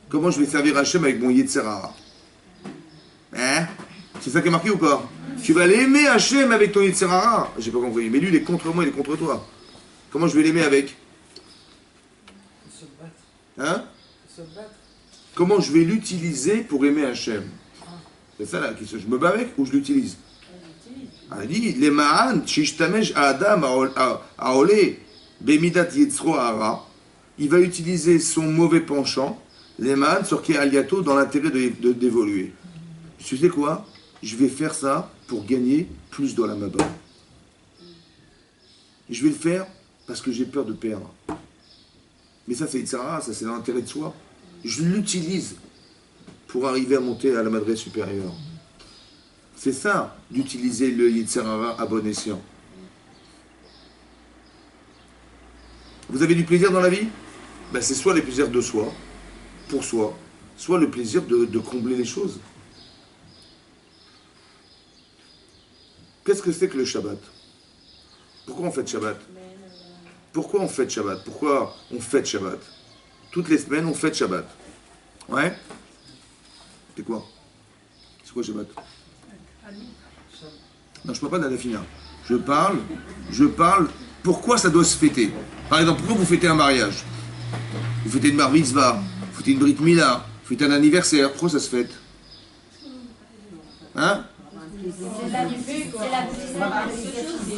Comment je vais servir Hachem avec mon Yetzerara? Hein? C'est ça qui est marqué ou pas? Tu vas l'aimer Hachem avec ton Yetzerara? J'ai pas compris. Mais lui, il est contre moi, il est contre toi. Comment je vais l'aimer avec? Hein? Comment je vais l'utiliser pour aimer Hachem? C'est ça la question. Je me bats avec ou je l'utilise? Il dit, les ma'an, shishtamesh adam aolé, bemidat yetzro hara, il va utiliser son mauvais penchant, les ma'an, sur qui aliato, dans l'intérêt d'évoluer. Tu sais quoi? Je vais faire ça pour gagner plus dans la maba. Je vais le faire parce que j'ai peur de perdre. Mais ça, c'est Yitzhara, ça, c'est l'intérêt de soi. Je l'utilise pour arriver à monter à la madresse supérieure. C'est ça, d'utiliser le Yitzhara à bon escient. Vous avez du plaisir dans la vie? Ben, c'est soit les plaisirs de soi, pour soi, soit le plaisir de combler les choses. Qu'est-ce que c'est que le Shabbat? Pourquoi on fête Shabbat? Pourquoi on fête Shabbat? Pourquoi on fête Shabbat? Toutes les semaines, on fête Shabbat. Ouais? C'est quoi? C'est quoi Shabbat? Non, je ne parle pas d'Anafina. Je parle, pourquoi ça doit se fêter? Par exemple, pourquoi vous fêtez un mariage? Vous fêtez une bar mitzvah, vous fêtez une brit mila, vous fêtez un anniversaire, pourquoi ça se fête? Hein?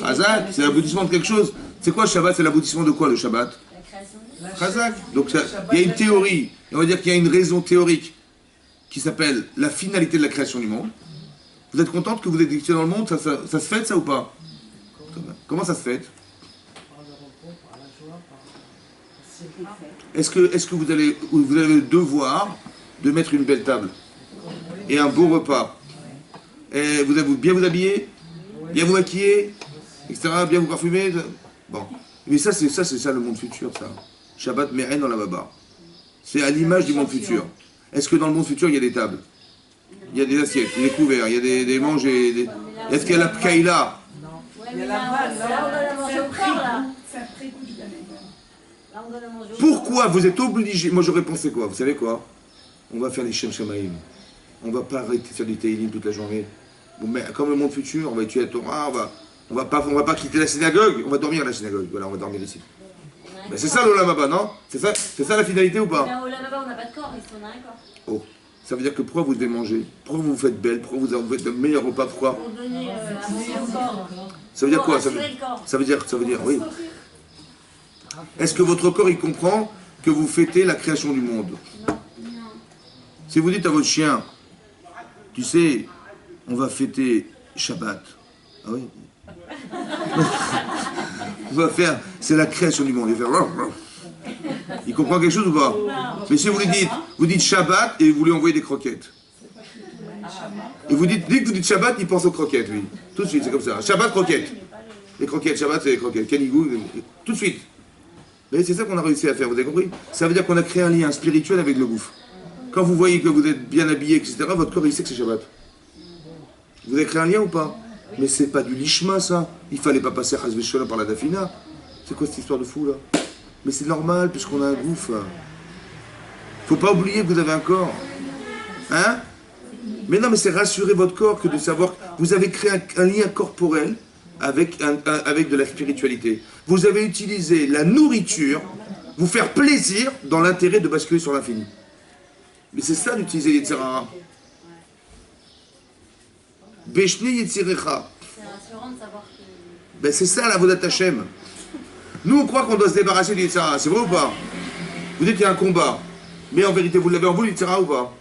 Chazak, c'est l'aboutissement de quelque chose. C'est quoi le Shabbat? C'est l'aboutissement de quoi le Shabbat? Chazak. Donc il y a une théorie, on va dire qu'il y a une raison théorique qui s'appelle la finalité de la création du monde. Vous êtes contente que vous êtes existé dans le monde? Ça se fête ça ou pas? Comment ça se fête? Est-ce que vous avez le devoir de mettre une belle table et un beau repas? Et vous avez bien vous habiller, bien vous maquiller, etc., bien vous parfumer? Bon. Mais ça c'est ça le monde futur, ça. Shabbat Meren dans la Baba. C'est à l'image du monde futur. Est-ce que dans le monde futur il y a des tables? Il y a des assiettes, il y a des couverts, il y a des manges et des... Est-ce qu'il y a la pkaïla? Il y a la vanne, Pourquoi vous êtes obligé? Moi j'aurais pensé quoi? Vous savez quoi? On va faire les Shem Shamaïm. On va pas arrêter de faire du Teilim toute la journée. Bon, mais comme le monde futur, on va étudier la Torah, on va pas quitter la synagogue, on va dormir à la synagogue. Voilà, on va dormir ici. Mais c'est ça l'Olam Haba, non? C'est ça la finalité ou pas? Mais au Olam Haba, on n'a pas de corps, on a un corps. Oh, ça veut dire que pourquoi vous devez manger? Pourquoi vous vous faites belle? Pourquoi vous faites le meilleur repas? Pourquoi? Pour donner à manger au corps. Ça veut dire quoi? Ça veut dire, oui. Est-ce que votre corps il comprend que vous fêtez la création du monde. Si vous dites à votre chien, tu sais, on va fêter Shabbat. Ah oui. On va faire, c'est la création du monde. Il va faire, il comprend quelque chose ou pas? Mais si vous lui dites Shabbat et vous lui envoyez des croquettes. Et vous dites, dès que vous dites Shabbat, il pense aux croquettes, lui. Tout de suite, c'est comme ça. Shabbat, croquettes. Les croquettes, Shabbat, c'est les croquettes. Canigou, tout de suite. Mais c'est ça qu'on a réussi à faire, vous avez compris? Ça veut dire qu'on a créé un lien spirituel avec le gouffre. Quand vous voyez que vous êtes bien habillé, etc., votre corps, il sait que c'est Shabbat. Vous avez créé un lien ou pas? Mais c'est pas du lishma, ça. Il fallait pas passer Chas v'Sholom par la dafina. C'est quoi cette histoire de fou, là? Mais c'est normal, puisqu'on a un gouffre. Faut pas oublier que vous avez un corps. Hein? Mais non, mais c'est rassurer votre corps que de savoir que vous avez créé un lien corporel avec de la spiritualité. Vous avez utilisé la nourriture, vous faire plaisir dans l'intérêt de basculer sur l'infini. Mais c'est ça d'utiliser Yetzirah. Beshni Yetzirecha. C'est rassurant de savoir que... Ben c'est ça la Vodat Hashem. Nous on croit qu'on doit se débarrasser du Yetzirah, c'est vrai ou pas? Vous dites qu'il y a un combat, mais en vérité vous l'avez en vous le Yetzirah ou pas?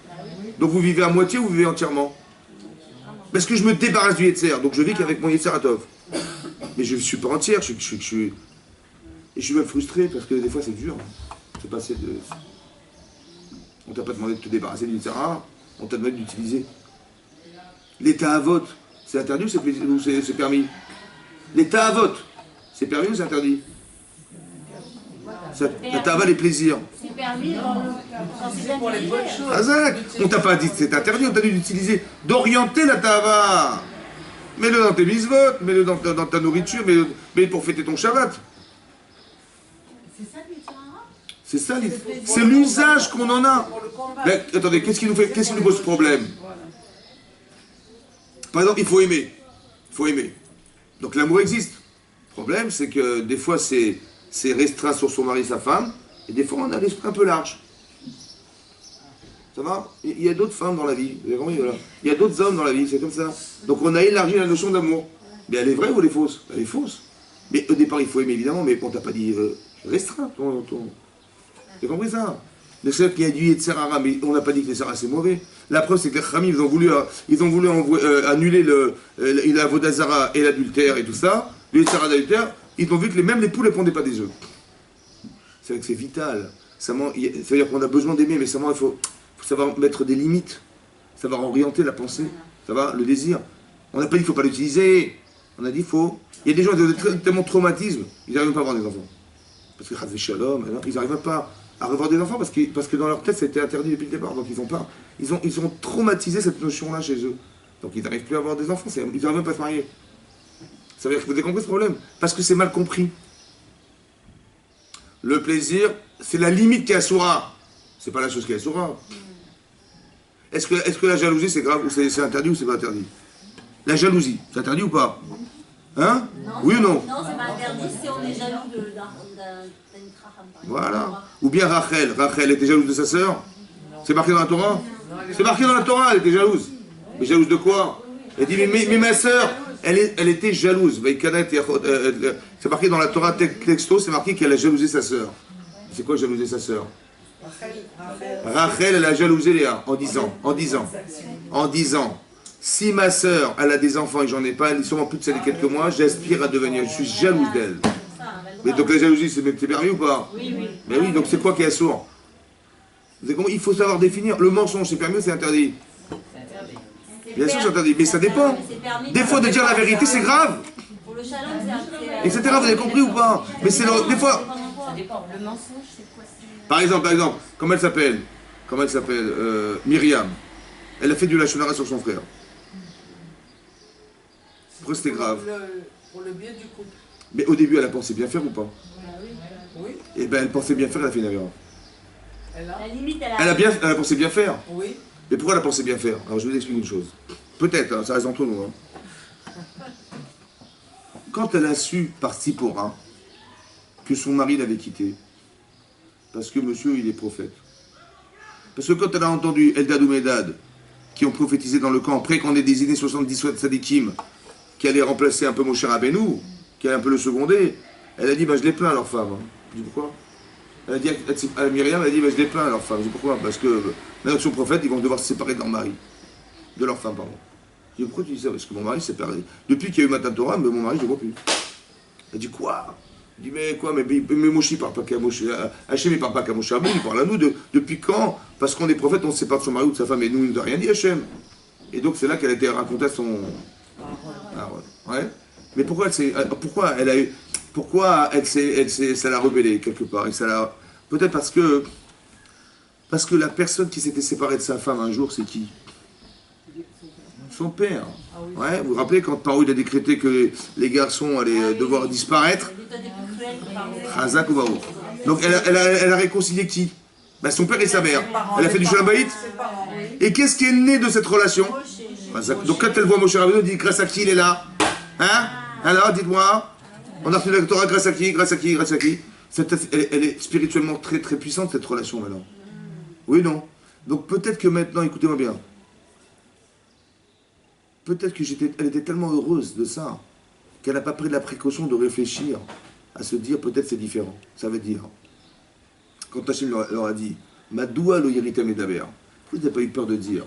Donc vous vivez à moitié ou vous vivez entièrement? Parce que je me débarrasse du Yetzer, donc je vis qu'avec mon Yetzeratov. Mais je ne suis pas entière, et je suis même frustré parce que des fois c'est dur. C'est passé de... On t'a pas demandé de te débarrasser du Yetzera, on t'a demandé d'utiliser. L'état à vote, c'est interdit ou c'est permis? L'état à vote, c'est permis ou c'est interdit? La tava, les plaisirs. C'est permis quand c'est Pour les bonnes choses. Azak, on t'a pas dit que c'est interdit, on t'a dit d'utiliser, d'orienter la tava. Mets-le dans tes misvot, mets-le dans ta nourriture, mets-le pour fêter ton Shabbat. C'est ça, l'Yetzirah? C'est ça, c'est l'usage qu'on en a. Mais, attendez, qu'est-ce qui nous pose problème? Par exemple, il faut aimer. Il faut aimer. Donc l'amour existe. Le problème, c'est que des fois, c'est restreint sur son mari, sa femme, et des fois, on a l'esprit un peu large. Ça va? Il y a d'autres femmes dans la vie. Vous avez compris, voilà. Il y a d'autres hommes dans la vie, c'est comme ça. Donc on a élargi la notion d'amour. Mais elle est vraie ou elle est fausse? Elle est fausse. Mais au départ, il faut aimer, évidemment, mais on t'a pas dit restreint. Vous avez compris ça? C'est qu'il y a du Yetzirah, mais on n'a pas dit que les Yetzirah c'est mauvais. La preuve, c'est que les Khamim, ils ont voulu annuler la Vodazara et l'adultère et tout ça. Le Yetzirah d'adultère, ils ont vu que même les poules ne pondaient pas des œufs. C'est vrai que c'est vital. Ça veut dire qu'on a besoin d'aimer, mais il faut savoir mettre des limites, savoir orienter la pensée, ça va, le désir. On n'a pas dit qu'il ne faut pas l'utiliser. On a dit qu'il faut. Il y a des gens qui ont tellement de traumatisme, ils n'arrivent pas à avoir des enfants. Parce que Chazé Shalom, ils n'arrivent pas à revoir des enfants parce que dans leur tête, c'était interdit depuis le départ. Donc ils ont traumatisé cette notion-là chez eux. Donc ils n'arrivent plus à avoir des enfants, ils n'arrivent même pas à se marier. Ça veut dire que vous avez compris ce problème? Parce que c'est mal compris. Le plaisir, c'est la limite qui est assoura. C'est pas la chose qui est assoura. Est-ce que la jalousie c'est grave ou c'est interdit ou c'est pas interdit? La jalousie, c'est interdit ou pas? Hein? Non, oui ou non? Non, c'est pas interdit si on est jaloux d'un Traham, par exemple. Voilà. Ou bien Rachel était jalouse de sa sœur? C'est marqué dans la Torah? C'est marqué dans la Torah, elle était jalouse. Mais jalouse de quoi? Elle dit, mais ma sœur, elle était jalouse. C'est marqué dans la Torah texto, c'est marqué qu'elle a jalousé sa sœur. C'est quoi jalouser sa sœur? Rachel, elle a jalousé Léa en disant, si ma sœur, elle a des enfants et j'en ai pas, elle est sûrement plus de celle de quelques mois, j'aspire à devenir, je suis jalouse d'elle. Mais donc la jalousie, c'est permis ou pas? Oui. Mais oui, donc c'est quoi qui est assourd? Il faut savoir définir. Le mensonge, c'est permis ou c'est interdit? Bien sûr, c'est interdit, mais ça dépend. Des fois, de dire la vérité, c'est grave. Pour le shalom, c'est... Etc. Vous avez compris ou pas? Mais c'est des fois... Ça dépend. Le mensonge, c'est quoi? Par exemple, comment elle s'appelle? Myriam. Elle a fait du lachonara sur son frère. Pourquoi c'était grave? Pour le bien du couple. Mais au début, elle a pensé bien faire ou pas? Oui. Eh bien, elle pensait bien faire, elle a fait une erreur. La limite, Elle a pensé bien faire. Oui. Mais pourquoi elle a pensé bien faire? Alors, je vais vous expliquer une chose. Peut-être, hein, ça reste entre nous. Hein. Quand elle a su par Tzipora que son mari l'avait quitté, parce que monsieur, il est prophète. Parce que quand elle a entendu Eldad ou Medad, qui ont prophétisé dans le camp, après qu'on ait désigné 70 Sadikim, qui allaient remplacer un peu Moshe Rabbeinu, qui allait un peu le seconder, elle a dit, je les plains, leurs femmes. Hein. Je dis, pourquoi? Elle a dit à Myriam, elle a dit, bah, je les plains à leur femme. Je dis pourquoi? Parce que maintenant que son prophète, ils vont devoir se séparer de leur mari. De leur femme, pardon. Je dis pourquoi tu dis ça? Parce que mon mari s'est séparé. Depuis qu'il y a eu Matan Torah, mais mon mari, je ne le vois plus. Elle dit quoi? Je dis mais quoi? Mais Moshe il parle pas qu'à Moshe. Hachem il parle pas qu'à Moshe Rabbeinu, il parle à nous. Depuis quand? Parce qu'on est prophète, on ne sait pas de son mari ou de sa femme. Et nous, il ne nous a rien dit Hachem. Et donc c'est là qu'elle a été racontée à son. Ah, ouais. Mais pourquoi ça l'a rebellée quelque part. Peut-être parce que la personne qui s'était séparée de sa femme un jour, c'est qui? Son père. Ouais, vous vous rappelez quand Paro il a décrété que les garçons allaient devoir disparaître? Chazak ou Baruch. Donc elle a réconcilié qui? Ben, son père et sa mère. Elle a fait du Shalom Bayit. Et qu'est-ce qui est né de cette relation? Donc quand elle voit Moshe Rabbeinu, elle dit grâce à qui il est là? Hein? Alors dites-moi, on a reçu la Torah grâce à qui? Grâce à qui? Grâce à qui? Elle est spirituellement très très puissante cette relation maintenant. Oui, non? Donc peut-être que maintenant, écoutez-moi bien, peut-être qu'elle était tellement heureuse de ça qu'elle n'a pas pris la précaution de réfléchir à se dire peut-être c'est différent. Ça veut dire, quand Hachem leur a dit Madoua lo yerita medaber, vous n'avez pas eu peur de dire.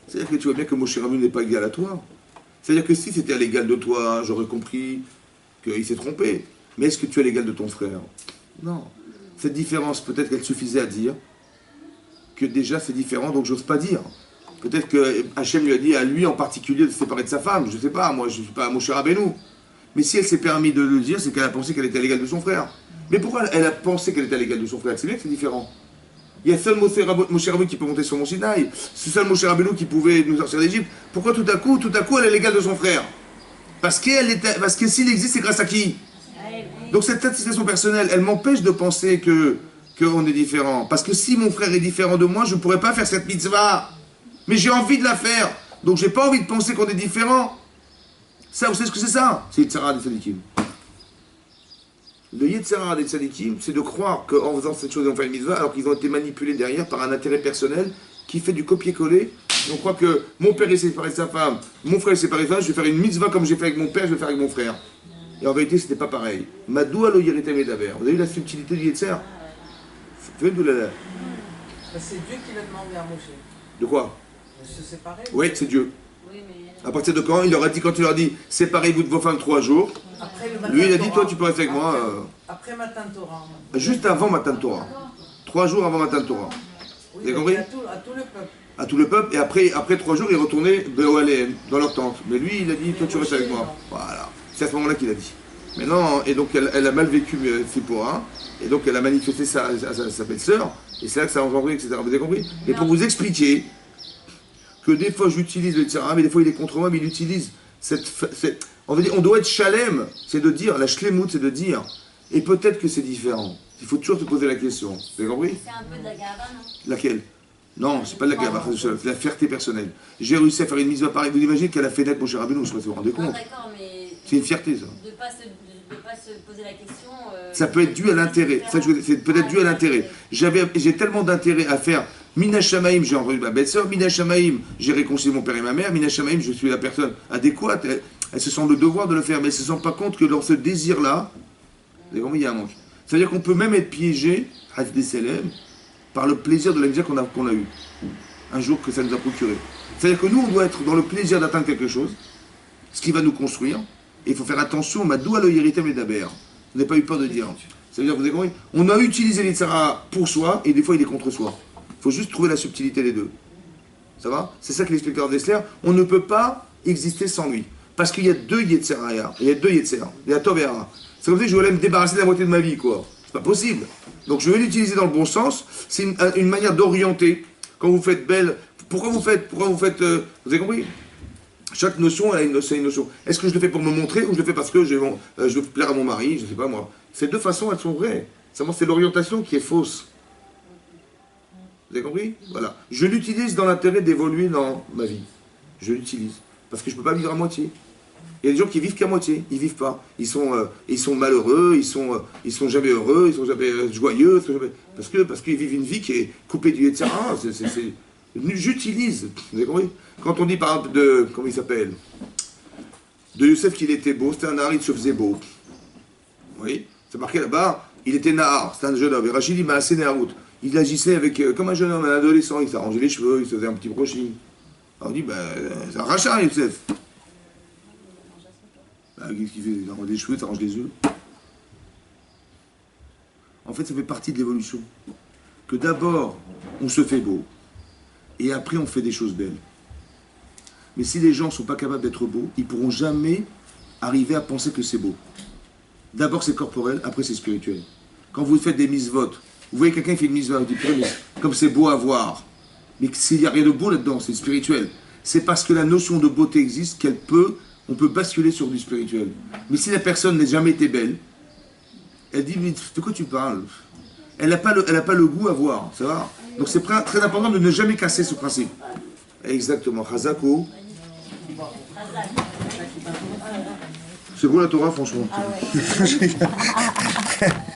C'est-à-dire que tu vois bien que Moshe Rabbeinu n'est pas égal à toi. C'est-à-dire que si c'était à l'égal de toi, j'aurais compris qu'il s'est trompé. Mais est-ce que tu es à l'égal de ton frère? Non. Cette différence, peut-être qu'elle suffisait à dire que déjà c'est différent, donc j'ose pas dire. Peut-être que Hachem lui a dit à lui en particulier de se séparer de sa femme. Je ne sais pas, moi je ne suis pas Moshe Rabbeinu. Mais si elle s'est permis de le dire, c'est qu'elle a pensé qu'elle était à l'égal de son frère. Mais pourquoi elle a pensé qu'elle était à l'égal de son frère? C'est bien que c'est différent. Il y a seul Moshe Rabbeinu qui peut monter sur mon Sinaï. C'est seul Moshe Rabbeinu qui pouvait nous sortir d'Égypte. Pourquoi tout à coup, elle est à l'égal de son frère? Parce que s'il existe, c'est grâce à qui? Donc cette satisfaction personnelle, elle m'empêche de penser qu'on est différent. Parce que si mon frère est différent de moi, je ne pourrais pas faire cette mitzvah. Mais j'ai envie de la faire. Donc j'ai pas envie de penser qu'on est différent. Ça, vous savez ce que c'est ça? C'est Yitzhara des Tzadikim. Le Yitzhara des Tzadikim, c'est de croire qu'en faisant cette chose, ils ont fait une mitzvah, alors qu'ils ont été manipulés derrière par un intérêt personnel qui fait du copier-coller. On croit que mon père est séparé de sa femme, mon frère est séparé de sa femme, je vais faire une mitzvah comme j'ai fait avec mon père, je vais faire avec mon frère. Et en vérité, c'était pas pareil. Madoua lo yerita medaber. Vous avez vu la subtilité du Yitzhara? C'est Dieu qui l'a demandé à Moshe. De quoi? De se séparer. Oui, c'est Dieu. À partir de quand? Il leur a dit, quand il leur a dit, séparez-vous de vos femmes 3 jours. Lui, il a dit, toi, tu peux rester avec moi. Après Matan Torah. Juste avant Matan Torah. 3 jours avant Matan Torah. Oui, vous avez compris? à tout le peuple. À tout le peuple. Et après 3 jours, ils retournaient dans leur tente. Mais lui, il a dit, toi, tu restes avec moi. Voilà. C'est à ce moment-là qu'il a dit. Mais non, et donc elle a mal vécu Sipora. Et donc elle a manifesté sa belle-sœur. Et c'est là que ça a engendré, etc. Vous avez compris? Et pour vous expliquer que des fois j'utilise le tzara, mais des fois il est contre moi, mais il utilise on doit être chalem, c'est de dire, la shlemout, c'est de dire, et peut-être que c'est différent. Il faut toujours se poser la question. Vous avez compris? C'est un peu de la gava, non? Laquelle? Non, c'est pas de la gava, c'est la fierté personnelle. J'ai réussi à faire une mise à pareille. Vous imaginez qu'elle a fait naître Moshe Rabbeinu, je sais pas si vous vous rendez compte. D'accord, mais c'est une fierté, ça. De ne pas se poser la question. Ça peut être dû à l'intérêt. C'est peut-être dû à l'intérêt. J'ai tellement d'intérêt à faire. Mina Shamaïm, j'ai entendu ma belle-sœur. Mina Shamaïm, j'ai réconcilié mon père et ma mère. Mina Shamaïm, je suis la personne adéquate. Elle se sent le devoir de le faire, mais elle ne se sent pas compte que dans ce désir-là, vous avez compris, il y a un manque. C'est-à-dire qu'on peut même être piégé, par le plaisir de la misère qu'on a eu. Un jour que ça nous a procuré. C'est-à-dire que nous, on doit être dans le plaisir d'atteindre quelque chose, ce qui va nous construire. Et il faut faire attention, Madoua lo yerita medaber. Vous n'avez pas eu peur de dire. Ça veut dire, vous avez compris? On a utilisé les tzara pour soi, et des fois il est contre soi. Il faut juste trouver la subtilité des deux. Ça va? C'est ça que l'explique Rav Dessler. On ne peut pas exister sans lui. Parce qu'il y a deux Yetzirah. Il y a deux Yetzirah. Il y a Tov et Hara. C'est comme si je voulais me débarrasser de la moitié de ma vie, quoi. C'est pas possible. Donc je vais l'utiliser dans le bon sens. C'est une manière d'orienter. Quand vous faites belle. Pourquoi vous faites. Vous avez compris? Chaque notion, elle a une notion. Est-ce que je le fais pour me montrer ou je le fais parce que je veux plaire à mon mari? Je ne sais pas moi. Ces deux façons, elles sont vraies. Seulement, c'est l'orientation qui est fausse. Vous avez compris? Voilà. Je l'utilise dans l'intérêt d'évoluer dans ma vie. Je l'utilise. Parce que je ne peux pas vivre à moitié. Il y a des gens qui vivent qu'à moitié. Ils ne vivent pas. Ils sont malheureux, ils sont jamais heureux, ils sont jamais joyeux. Parce qu'ils vivent une vie qui est coupée du etc. J'utilise. Vous avez compris? Quand on dit par exemple de. Comment il s'appelle? De Youssef qu'il était beau, c'était un art, il se faisait beau. Oui, c'est marqué là-bas. Il était Nahar, c'était un jeune homme. Et Rachid dit, assez Naharout. Il agissait avec, comme un jeune homme, un adolescent. Il s'arrangeait les cheveux, il se faisait un petit brushing. Alors on dit, c'est un rachat, Youssef. Qu'est-ce qu'il fait? Il arrange les cheveux, il arrange les yeux. En fait, ça fait partie de l'évolution. Que d'abord, on se fait beau. Et après, on fait des choses belles. Mais si les gens ne sont pas capables d'être beaux, ils ne pourront jamais arriver à penser que c'est beau. D'abord, c'est corporel, après, c'est spirituel. Quand vous faites des mitzvot, vous voyez quelqu'un qui fait une mitzvah, vous dites, mais comme c'est beau à voir. Mais s'il n'y a rien de beau là-dedans, c'est spirituel. C'est parce que la notion de beauté existe on peut basculer sur du spirituel. Mais si la personne n'a jamais été belle, elle dit, mais de quoi tu parles? Elle n'a pas le goût à voir, ça va? Donc c'est très important de ne jamais casser ce principe. Exactement. Chazako. C'est beau la Torah, franchement.